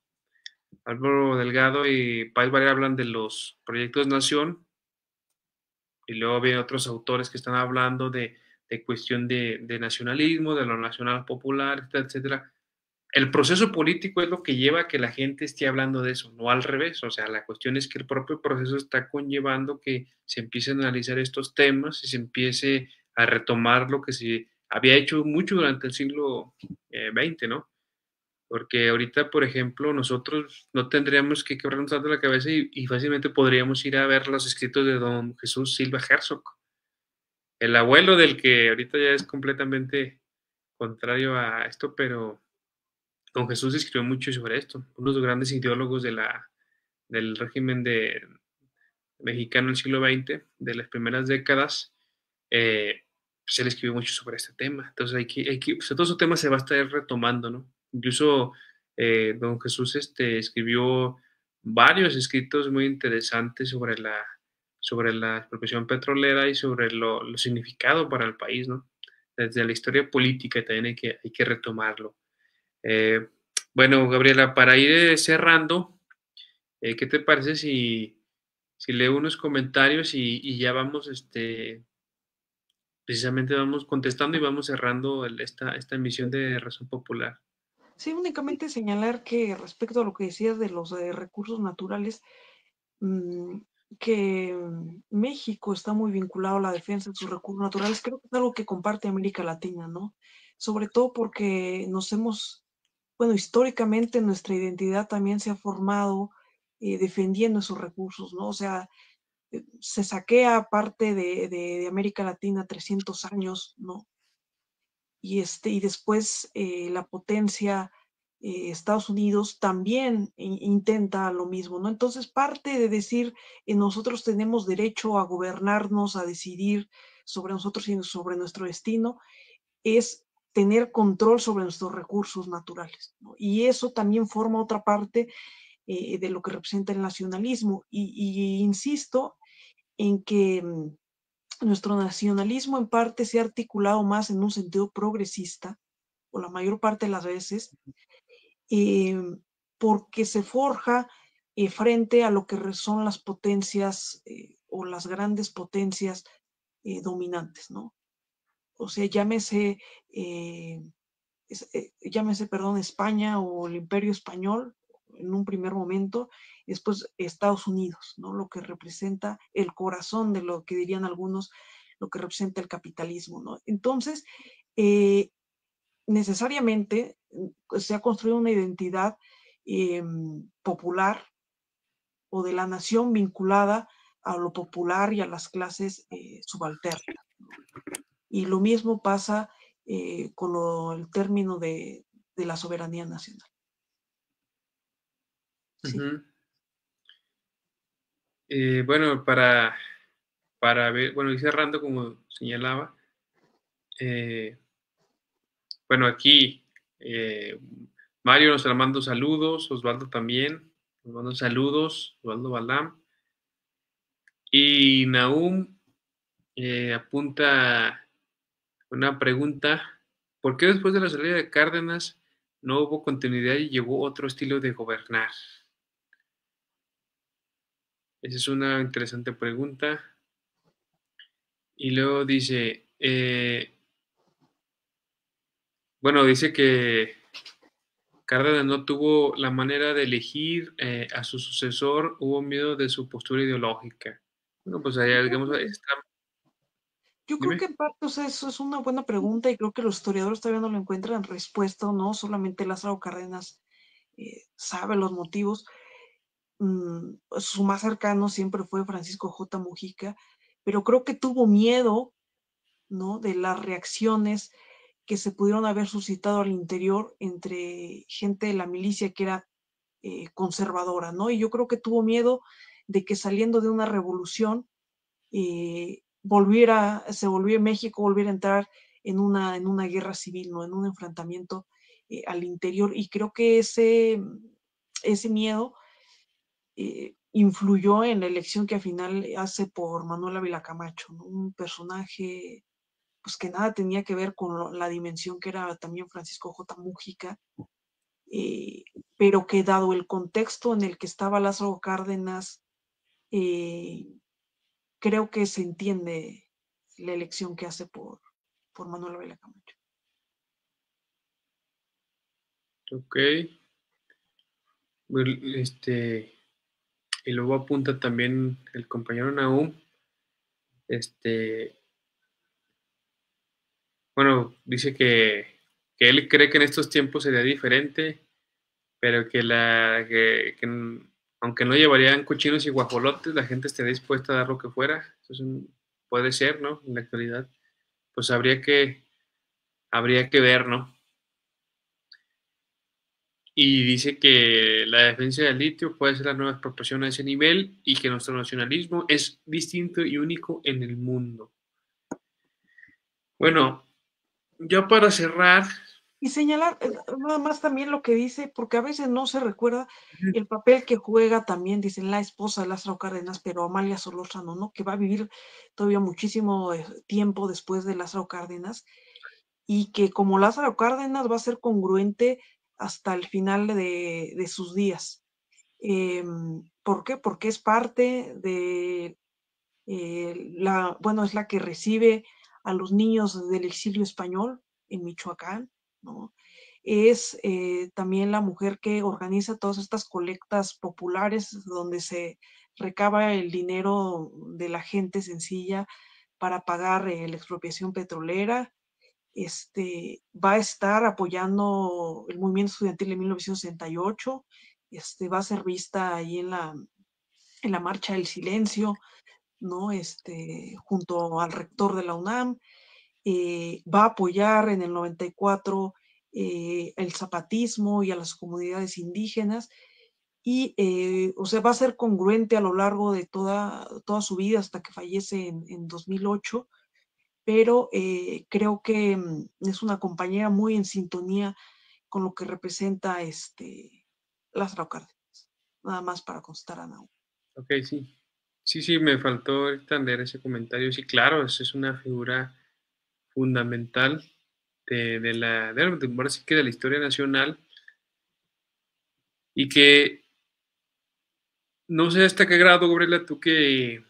Delgado y Páez Varela hablan de los proyectos Nación, y luego vienen otros autores que están hablando de cuestión de nacionalismo, de lo nacional popular, etcétera, etcétera. El proceso político es lo que lleva a que la gente esté hablando de eso, no al revés. O sea, la cuestión es que el propio proceso está conllevando que se empiecen a analizar estos temas y se empiece a retomar lo que se había hecho mucho durante el siglo XX, ¿no? Porque ahorita, por ejemplo, nosotros no tendríamos que quebrarnos tanto la cabeza y fácilmente podríamos ir a ver los escritos de don Jesús Silva Herzog, el abuelo del que ahorita ya es completamente contrario a esto, pero don Jesús escribió mucho sobre esto, uno de los grandes ideólogos del régimen mexicano del siglo XX, de las primeras décadas, pues él escribió mucho sobre este tema. Entonces pues, todo ese tema se va a estar retomando, ¿no? Incluso don Jesús escribió varios escritos muy interesantes sobre la expropiación petrolera y sobre lo significado para el país, ¿no? Desde la historia política también hay que retomarlo. Eh, bueno, Gabriela, para ir cerrando, ¿qué te parece si leo unos comentarios y ya vamos, precisamente vamos contestando y vamos cerrando esta emisión de Razón Popular? Sí, únicamente señalar que respecto a lo que decías de los recursos naturales, mm, que México está muy vinculado a la defensa de sus recursos naturales, creo que es algo que comparte América Latina, ¿no? Sobre todo porque bueno, históricamente nuestra identidad también se ha formado defendiendo esos recursos, ¿no? O sea, se saquea parte de América Latina 300 años, ¿no? Y después la potencia Estados Unidos también intenta lo mismo, ¿no? Entonces, parte de decir, nosotros tenemos derecho a gobernarnos, a decidir sobre nosotros y sobre nuestro destino, es tener control sobre nuestros recursos naturales, ¿no? Y eso también forma otra parte de lo que representa el nacionalismo. Y insisto en que nuestro nacionalismo en parte se ha articulado más en un sentido progresista, o la mayor parte de las veces, eh, porque se forja frente a lo que son las potencias o las grandes potencias dominantes, ¿no? O sea, eh, llámese, perdón, España o el Imperio Español en un primer momento, y después Estados Unidos, ¿no? Lo que representa el corazón de lo que dirían algunos, lo que representa el capitalismo, ¿no? Entonces, eh, necesariamente se ha construido una identidad popular o de la nación vinculada a lo popular y a las clases subalternas, ¿no? Y lo mismo pasa con el término de la soberanía nacional. Sí. Ujú. Bueno, para ver, bueno, y cerrando como señalaba, eh, bueno, aquí Mario nos manda saludos, Osvaldo también, nos manda saludos, Osvaldo Balam, y Nahum apunta una pregunta: ¿por qué después de la salida de Cárdenas no hubo continuidad y llegó otro estilo de gobernar? Esa es una interesante pregunta. Y luego dice, bueno, dice que Cárdenas no tuvo la manera de elegir a su sucesor, hubo miedo de su postura ideológica. Bueno, pues allá, digamos, ahí está. Yo creo que Dime. en parte, o sea, eso es una buena pregunta y creo que los historiadores todavía no lo encuentran respuesta, ¿no? Solamente Lázaro Cárdenas sabe los motivos. Su más cercano siempre fue Francisco J. Mujica, pero creo que tuvo miedo, ¿no? De las reacciones que se pudieron haber suscitado al interior entre gente de la milicia que era conservadora, ¿no? Y yo creo que tuvo miedo de que saliendo de una revolución se volviera México, volviera a entrar en una guerra civil, ¿no? En un enfrentamiento al interior. Y creo que ese miedo influyó en la elección que al final hace por Manuel Ávila Camacho, ¿no? Un personaje pues que nada tenía que ver con la dimensión que era también Francisco J. Mújica, eh, pero que dado el contexto en el que estaba Lázaro Cárdenas, eh, creo que se entiende la elección que hace por Manuel Ávila Camacho. Ok. Bueno, y luego apunta también el compañero Nahum, este, bueno, dice que él cree que en estos tiempos sería diferente, pero aunque no llevarían cochinos y guajolotes, la gente estaría dispuesta a dar lo que fuera. Eso puede ser, ¿no? En la actualidad, pues habría que ver, ¿no? y dice que la defensa del litio puede ser la nueva expropiación a ese nivel y que nuestro nacionalismo es distinto y único en el mundo. Bueno, ya para cerrar, Y señalar nada más también lo que dice, porque a veces no se recuerda el papel que juega también, dicen, la esposa de Lázaro Cárdenas, pero Amalia Solórzano, ¿no? Que va a vivir todavía muchísimo tiempo después de Lázaro Cárdenas y que como Lázaro Cárdenas va a ser congruente hasta el final de sus días. ¿Por qué? Porque es parte de bueno, es la que recibe a los niños del exilio español en Michoacán, ¿no? Es también la mujer que organiza todas estas colectas populares donde se recaba el dinero de la gente sencilla para pagar la expropiación petrolera. Va a estar apoyando el movimiento estudiantil de 1968, va a ser vista ahí en la Marcha del Silencio, ¿no? Junto al rector de la UNAM, va a apoyar en el 94 el zapatismo y a las comunidades indígenas y, o sea, va a ser congruente a lo largo de toda su vida hasta que fallece en 2008, pero creo que es una compañera muy en sintonía con lo que representa Lázaro Cárdenas. Nada más para constar, Ana. ok, sí. Sí, sí, me faltó ahorita leer ese comentario. Sí, claro, esa es una figura fundamental ahora sí que de la historia nacional y que no sé hasta qué grado, Gabriela, tú que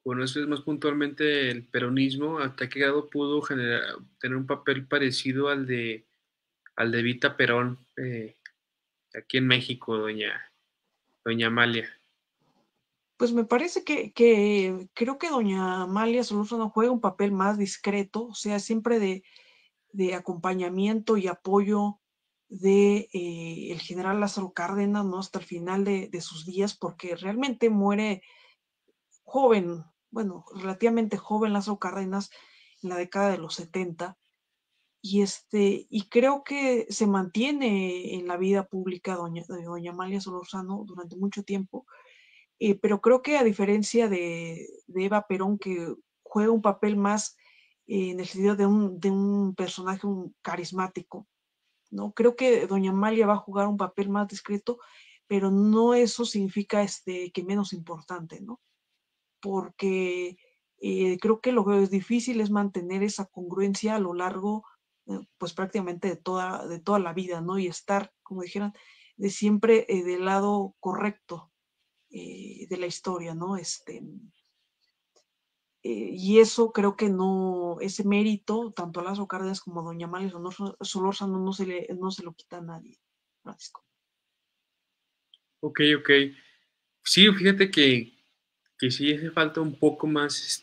conoces más puntualmente el peronismo, hasta qué grado pudo tener un papel parecido al de Evita Perón aquí en México, doña Amalia. Pues me parece que creo que doña Amalia Solórzano juega un papel más discreto, o sea, siempre de acompañamiento y apoyo de el general Lázaro Cárdenas, ¿no? Hasta el final de sus días, porque realmente muere joven, bueno, relativamente joven Lázaro Cárdenas en la década de los 70, y creo que se mantiene en la vida pública doña Amalia Solórzano durante mucho tiempo, pero creo que a diferencia de Eva Perón, que juega un papel más en el sentido de un personaje carismático, ¿no? Creo que doña Amalia va a jugar un papel más discreto, pero no eso significa que menos importante, ¿no? Porque creo que lo que es difícil es mantener esa congruencia a lo largo, pues prácticamente de toda la vida, ¿no? Y estar, como dijeran, de siempre del lado correcto de la historia, ¿no? Y eso creo que no, ese mérito, tanto a Lázaro Cárdenas como a doña Amalia Solórzano no se lo quita a nadie, Francisco. Ok, ok. Sí, fíjate que sí hace falta un poco más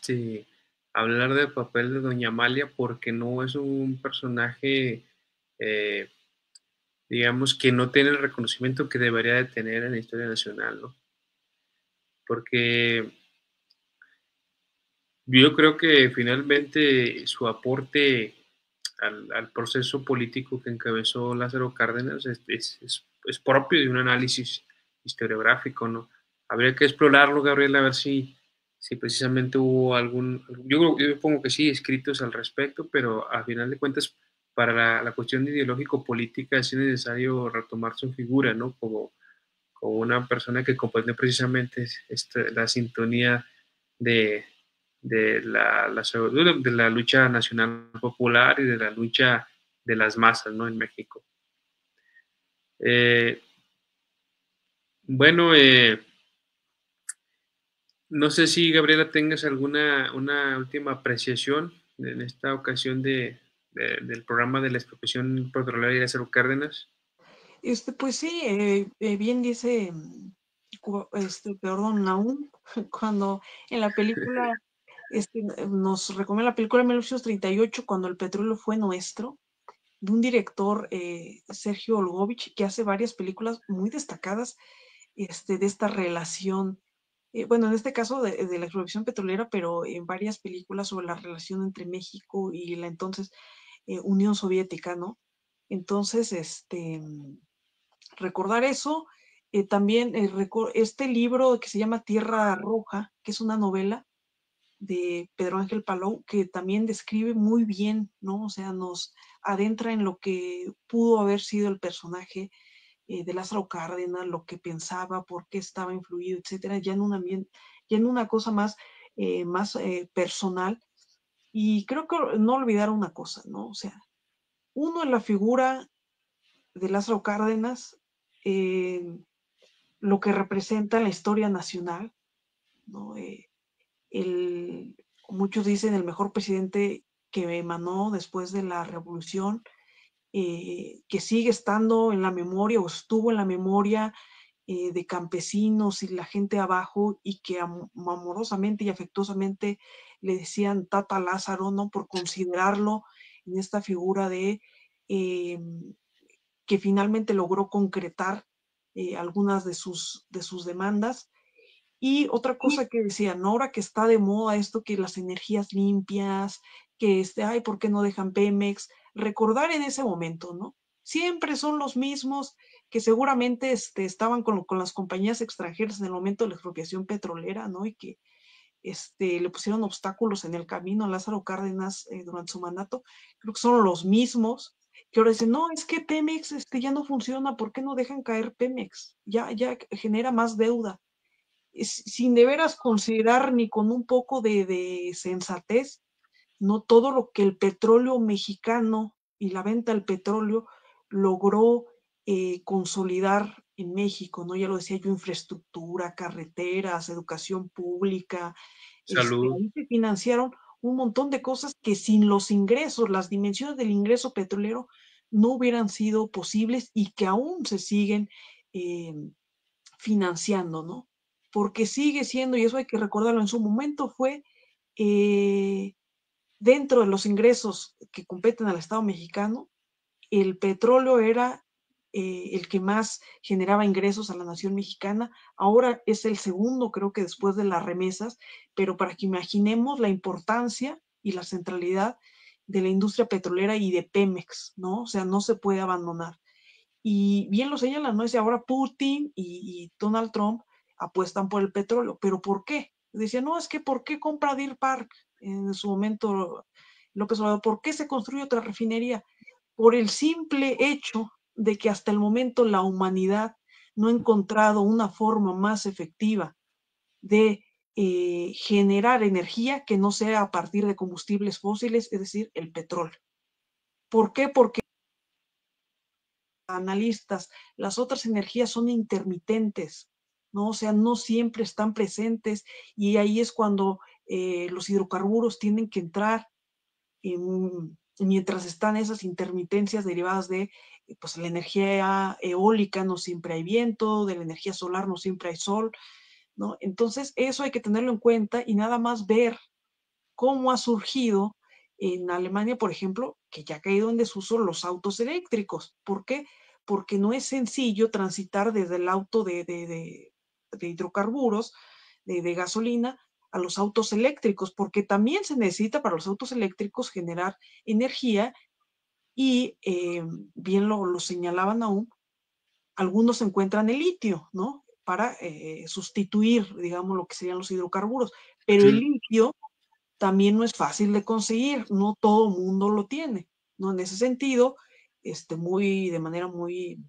hablar del papel de doña Amalia porque no es un personaje, eh, digamos, que no tiene el reconocimiento que debería de tener en la historia nacional, ¿no? Porque yo creo que finalmente su aporte al proceso político que encabezó Lázaro Cárdenas es propio de un análisis historiográfico, ¿no? Habría que explorarlo, Gabriel, a ver si precisamente hubo yo supongo que sí, escritos al respecto, pero a final de cuentas, para la cuestión ideológico-política es necesario retomar su figura, ¿no? Como una persona que comprende precisamente la sintonía de, de la lucha nacional popular y de la lucha de las masas, ¿no? En México. Eh, bueno, no sé si Gabriela tengas alguna una última apreciación en esta ocasión del programa de la expropiación petrolera de Lázaro Cárdenas. Pues sí, bien dice, perdón, Naum, cuando en la película, nos recomienda la película de 1938, cuando el petróleo fue nuestro, de un director, Sergio Olgovich, que hace varias películas muy destacadas, de esta relación, bueno, en este caso de la exploración petrolera, pero en varias películas sobre la relación entre México y la entonces Unión Soviética, ¿no? Entonces, recordar eso. También este libro que se llama Tierra Roja, que es una novela de Pedro Ángel Palou, que también describe muy bien, ¿no? O sea, nos adentra en lo que pudo haber sido el personaje de Lázaro Cárdenas, lo que pensaba, por qué estaba influido, etcétera, ya en un ambiente, ya en una cosa más personal. Y creo que no olvidar una cosa, ¿no? O sea, uno en la figura de Lázaro Cárdenas, eh, lo que representa la historia nacional, ¿no? El, muchos dicen el mejor presidente que emanó después de la revolución, que sigue estando en la memoria o estuvo en la memoria de campesinos y la gente abajo y que amorosamente y afectuosamente le decían Tata Lázaro, ¿no? Por considerarlo en esta figura eh, que finalmente logró concretar algunas de sus demandas. Y otra cosa que decían, ¿no? Ahora que está de moda esto que las energías limpias, que ay, ¿por qué no dejan Pemex? Recordar en ese momento, ¿no? Siempre son los mismos que seguramente estaban con las compañías extranjeras en el momento de la expropiación petrolera, ¿no? Y que le pusieron obstáculos en el camino a Lázaro Cárdenas durante su mandato. Creo que son los mismos que ahora dicen, no, es que Pemex ya no funciona, ¿por qué no dejan caer Pemex? Ya genera más deuda sin de veras considerar ni con un poco de sensatez, no todo lo que el petróleo mexicano y la venta del petróleo logró consolidar en México, ¿no? Ya lo decía yo, infraestructura, carreteras, educación pública, Salud. ahí se financiaron un montón de cosas que sin los ingresos, las dimensiones del ingreso petrolero no hubieran sido posibles y que aún se siguen eh, financiando, ¿no? Porque sigue siendo, y eso hay que recordarlo, en su momento fue eh, dentro de los ingresos que competen al Estado mexicano, el petróleo era el que más generaba ingresos a la nación mexicana. Ahora es el segundo, creo que después de las remesas, pero para que imaginemos la importancia y la centralidad de la industria petrolera y de Pemex, ¿no? O sea, no se puede abandonar. Y bien lo señalan, ¿no? Es ahora Putin y Donald Trump apuestan por el petróleo. ¿Pero por qué? Decía, no, es que ¿por qué compra Deer Park en su momento López Obrador? ¿Por qué se construye otra refinería? Por el simple hecho de que hasta el momento la humanidad no ha encontrado una forma más efectiva de generar energía que no sea a partir de combustibles fósiles, es decir, el petróleo. ¿Por qué? Porque analistas, las otras energías son intermitentes, ¿no? O sea, no siempre están presentes y ahí es cuando los hidrocarburos tienen que entrar mientras están esas intermitencias derivadas de pues, la energía eólica, no siempre hay viento, de la energía solar no siempre hay sol, ¿no? Entonces, eso hay que tenerlo en cuenta y nada más ver cómo ha surgido en Alemania, por ejemplo, que ya ha caído en desuso los autos eléctricos. ¿Por qué? Porque no es sencillo transitar desde el auto de hidrocarburos, de gasolina, a los autos eléctricos, porque también se necesita para los autos eléctricos generar energía y bien lo señalaban aún, algunos encuentran el litio, ¿no? Para sustituir, digamos, lo que serían los hidrocarburos. Pero el Sí. litio también no es fácil de conseguir, no todo el mundo lo tiene, ¿no? En ese sentido, de manera muy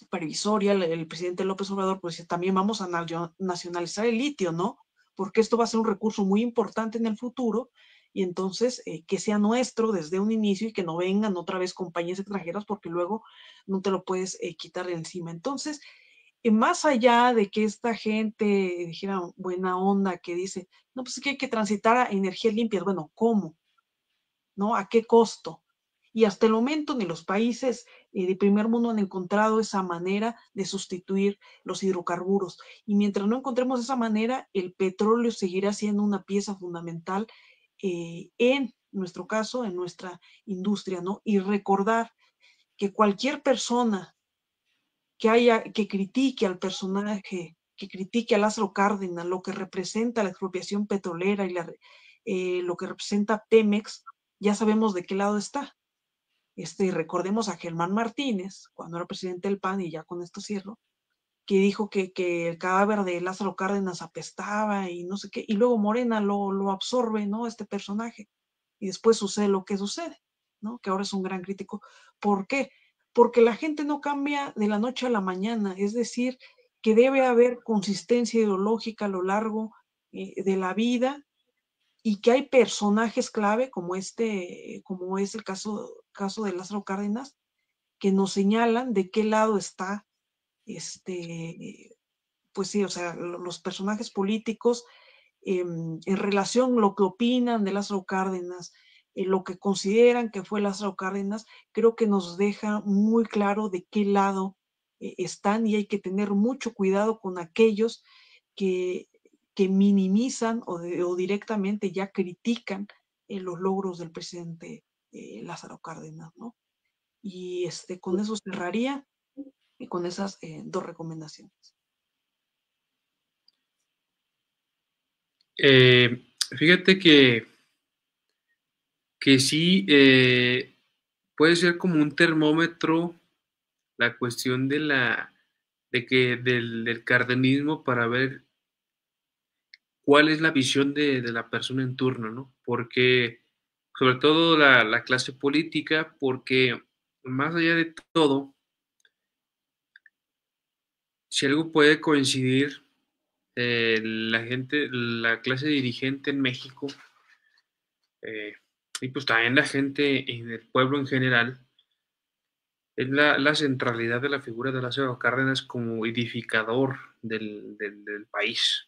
previsoria, el presidente López Obrador, pues también vamos a nacionalizar el litio, ¿no? Porque esto va a ser un recurso muy importante en el futuro y entonces que sea nuestro desde un inicio y que no vengan otra vez compañías extranjeras porque luego no te lo puedes quitar de encima. Entonces, más allá de que esta gente dijera buena onda, que dice, no, pues es que hay que transitar a energías limpias. Bueno, ¿cómo? ¿No? ¿A qué costo? Y hasta el momento ni los países de primer mundo han encontrado esa manera de sustituir los hidrocarburos. Y mientras no encontremos esa manera, el petróleo seguirá siendo una pieza fundamental en nuestro caso, en nuestra industria, ¿no? Y recordar que cualquier persona que critique al personaje, que critique a Lázaro Cárdenas, lo que representa la expropiación petrolera y lo que representa Pemex, ya sabemos de qué lado está. Recordemos a Germán Martínez, cuando era presidente del PAN, y ya con esto cierro, que dijo que el cadáver de Lázaro Cárdenas apestaba y no sé qué, y luego Morena lo absorbe, ¿no? Este personaje, y después sucede lo que sucede, ¿no? Que ahora es un gran crítico. ¿Por qué? Porque la gente no cambia de la noche a la mañana, es decir, que debe haber consistencia ideológica a lo largo de la vida, y que hay personajes clave como como es el caso de Lázaro Cárdenas, que nos señalan de qué lado está, pues sí, o sea, los personajes políticos en relación a lo que opinan de Lázaro Cárdenas, lo que consideran que fue Lázaro Cárdenas, creo que nos deja muy claro de qué lado están, y hay que tener mucho cuidado con aquellos que, que minimizan o directamente ya critican los logros del presidente Lázaro Cárdenas, ¿no? Y con eso cerraría, y con esas dos recomendaciones. Fíjate que sí, puede ser como un termómetro la cuestión del cardenismo para ver cuál es la visión de la persona en turno, ¿no? Porque, sobre todo la clase política, porque más allá de todo, si algo puede coincidir, la gente, la clase dirigente en México, eh, y pues también la gente en el pueblo en general, es la centralidad de la figura de Lázaro Cárdenas como edificador del país.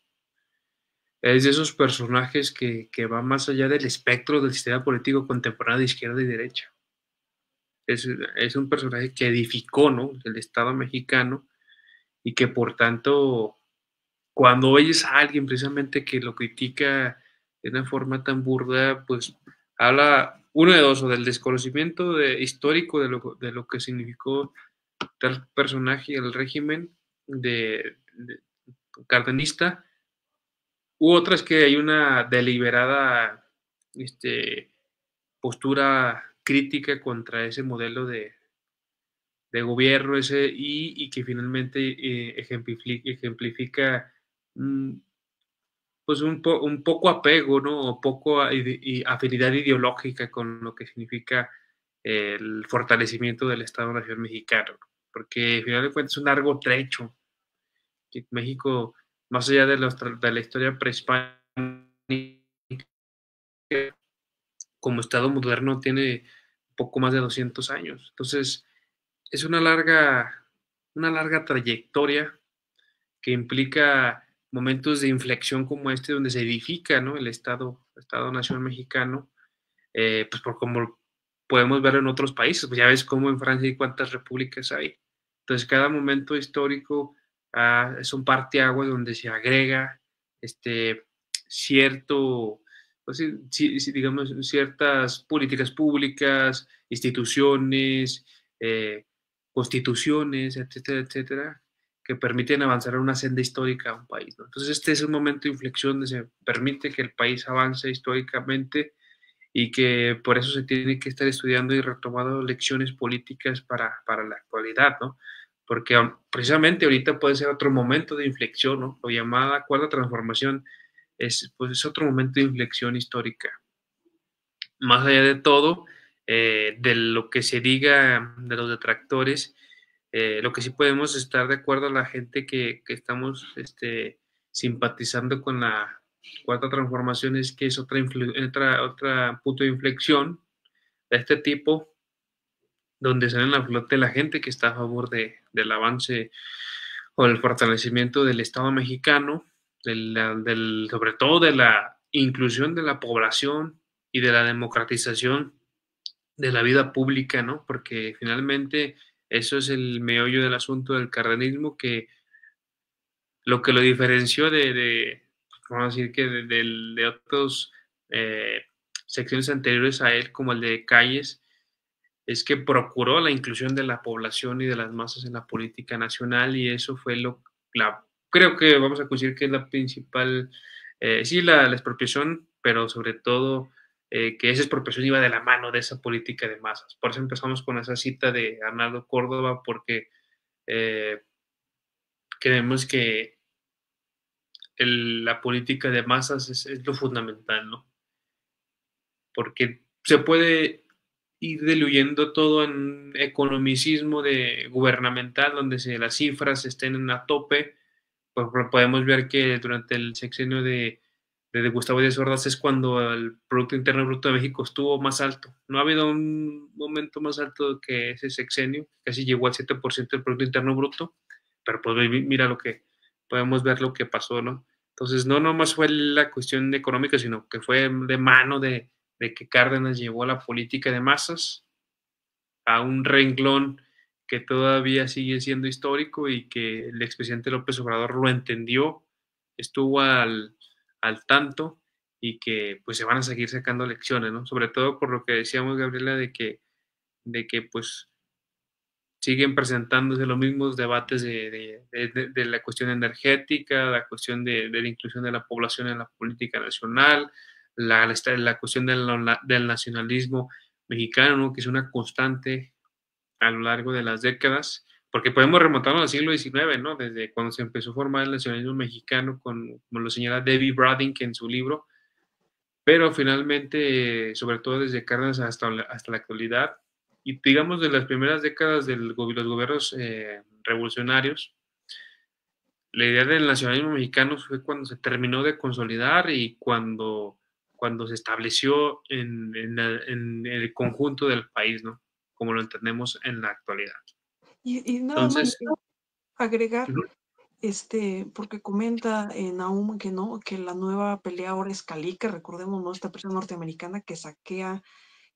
Es de esos personajes que va más allá del espectro del sistema político contemporáneo de izquierda y derecha. Es un personaje que edificó, ¿no?, el Estado mexicano, y que por tanto, cuando oyes a alguien precisamente que lo critica de una forma tan burda, pues habla uno de dos, o del desconocimiento histórico de lo que significó tal personaje y el régimen de cardenista, u otras que hay una deliberada postura crítica contra ese modelo de gobierno y que finalmente ejemplifica mm, pues un poco apego, ¿no? O poco afinidad ideológica con lo que significa el fortalecimiento del Estado-Nación mexicano, ¿no? Porque al final de cuentas es un largo trecho que México, más allá de la historia prehispánica, como Estado moderno tiene poco más de 200 años. Entonces, es una larga trayectoria que implica momentos de inflexión como este, donde se edifica, ¿no?, el Estado-Nación mexicano, pues por como podemos ver en otros países, pues ya ves cómo en Francia hay cuántas repúblicas hay. Entonces, cada momento histórico es un parteaguas donde se agrega cierto, pues sí, digamos, ciertas políticas públicas, instituciones, constituciones, etcétera, etcétera, que permiten avanzar en una senda histórica a un país, ¿no? Entonces, este es un momento de inflexión donde se permite que el país avance históricamente, y que por eso se tiene que estar estudiando y retomando lecciones políticas para la actualidad, ¿no? Porque precisamente ahorita puede ser otro momento de inflexión, ¿no? Lo llamada cuarta transformación pues es otro momento de inflexión histórica. Más allá de todo, de lo que se diga de los detractores, lo que sí podemos estar de acuerdo a la gente que estamos simpatizando con la cuarta transformación es que es otra punto de inflexión de este tipo, donde salen a flote la gente que está a favor del avance o el fortalecimiento del Estado mexicano, sobre todo de la inclusión de la población y de la democratización de la vida pública, ¿no? Porque finalmente eso es el meollo del asunto del cardenismo, que lo que lo diferenció vamos a decir que de otros secciones anteriores a él, como el de Calles, es que procuró la inclusión de la población y de las masas en la política nacional, y eso fue creo que vamos a coincidir que es la principal, sí, la expropiación, pero sobre todo que esa expropiación iba de la mano de esa política de masas. Por eso empezamos con esa cita de Arnaldo Córdoba, porque eh, creemos que la política de masas es lo fundamental, ¿no? Porque se puede ir diluyendo todo en economicismo de gubernamental, donde las cifras estén a tope. Pues podemos ver que durante el sexenio de Gustavo Díaz Ordaz es cuando el Producto Interno Bruto de México estuvo más alto. No ha habido un momento más alto que ese sexenio, casi llegó al 7% del Producto Interno Bruto, pero pues mira lo que, podemos ver lo que pasó, ¿no? Entonces, no nomás fue la cuestión económica, sino que fue de mano de que Cárdenas llevó la política de masas a un renglón que todavía sigue siendo histórico y que el expresidente López Obrador lo entendió, estuvo al tanto y que pues se van a seguir sacando lecciones, ¿no? Sobre todo por lo que decíamos, Gabriela, de que pues siguen presentándose los mismos debates de la cuestión energética, la cuestión de la inclusión de la población en la política nacional, la cuestión del nacionalismo mexicano, ¿no? Que es una constante a lo largo de las décadas, porque podemos remontarnos al siglo XIX, ¿no? Desde cuando se empezó a formar el nacionalismo mexicano, como lo señala Debbie Bradink en su libro, pero finalmente, sobre todo desde Cárdenas hasta la actualidad, y digamos de las primeras décadas de los gobiernos revolucionarios, la idea del nacionalismo mexicano fue cuando se terminó de consolidar y cuando se estableció en el conjunto del país, ¿no? Como lo entendemos en la actualidad. Y nada más Entonces, agregar, ujú, porque comenta Nahum que no, que la nueva pelea ahora es Calica, recordemos, ¿no? Esta empresa norteamericana que saquea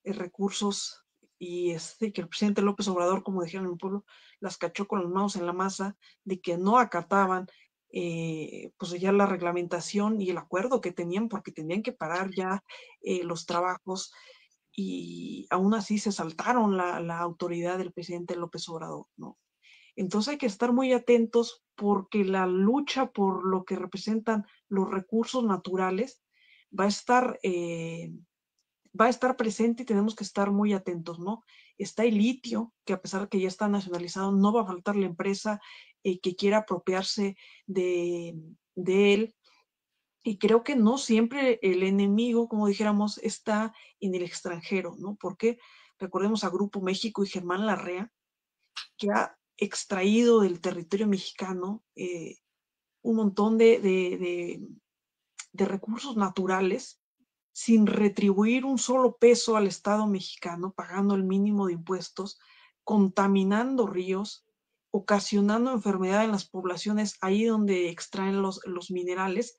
recursos y que el presidente López Obrador, como dijeron en el pueblo, las cachó con las manos en la masa de que no acataban pues ya la reglamentación y el acuerdo que tenían porque tenían que parar ya los trabajos y aún así se saltaron la autoridad del presidente López Obrador, ¿no? Entonces hay que estar muy atentos porque la lucha por lo que representan los recursos naturales va a estar va a estar presente y tenemos que estar muy atentos, ¿no? Está el litio, que a pesar de que ya está nacionalizado, no va a faltar la empresa que quiera apropiarse de él. Y creo que no siempre el enemigo, como dijéramos, está en el extranjero, ¿no? Porque recordemos a Grupo México y Germán Larrea, que ha extraído del territorio mexicano un montón de recursos naturales sin retribuir un solo peso al Estado mexicano, pagando el mínimo de impuestos, contaminando ríos, ocasionando enfermedad en las poblaciones ahí donde extraen los minerales,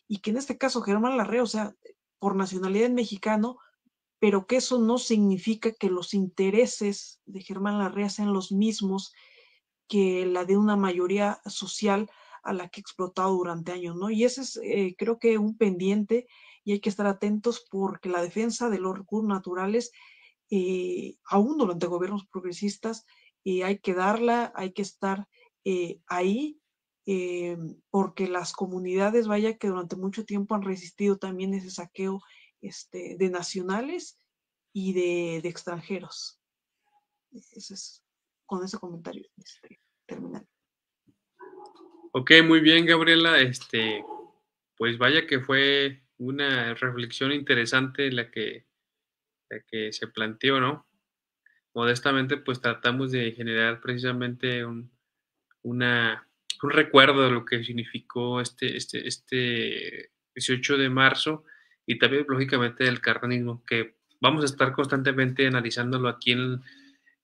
y que en este caso Germán Larrea, o sea, por nacionalidad mexicano, pero que eso no significa que los intereses de Germán Larrea sean los mismos que la de una mayoría social a la que ha explotado durante años, ¿no? Y ese es, creo que un pendiente y hay que estar atentos porque la defensa de los recursos naturales, aún durante gobiernos progresistas, hay que darla, hay que estar ahí, eh, porque las comunidades, vaya que durante mucho tiempo han resistido también ese saqueo de nacionales y de extranjeros. Ese es, con ese comentario terminar. ok, muy bien, Gabriela. Pues vaya que fue una reflexión interesante la que se planteó, ¿no? Modestamente, pues tratamos de generar precisamente un recuerdo de lo que significó este 18 de marzo y también, lógicamente, del cardenismo, que vamos a estar constantemente analizándolo aquí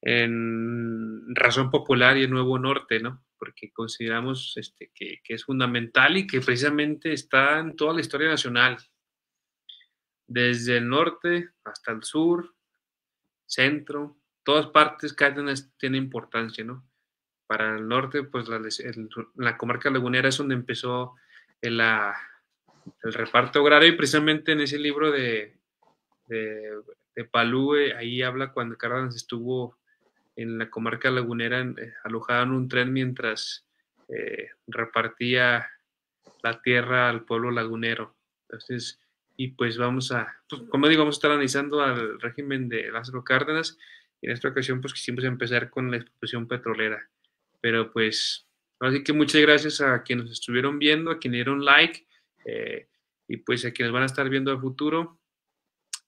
en Razón Popular y en Nuevo Norte, ¿no? Porque consideramos que es fundamental y que precisamente está en toda la historia nacional, desde el norte hasta el sur, centro, todas partes, Cárdenas tiene importancia, ¿no? Para el norte, pues la comarca lagunera es donde empezó el, la, el reparto agrario y precisamente en ese libro de, de Palú, ahí habla cuando Cárdenas estuvo en la comarca lagunera alojado en un tren mientras repartía la tierra al pueblo lagunero. Entonces, y pues pues, como digo, vamos a estar analizando al régimen de Lázaro Cárdenas, y en esta ocasión pues quisimos empezar con la expropiación petrolera, pero pues, así que muchas gracias a quienes nos estuvieron viendo, a quienes dieron like, eh, y pues a quienes van a estar viendo a futuro.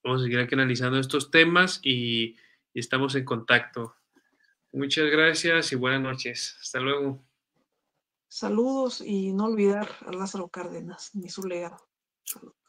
Vamos a seguir aquí analizando estos temas y estamos en contacto. Muchas gracias y buenas noches. Hasta luego. Saludos y no olvidar a Lázaro Cárdenas ni su legado. Saludos.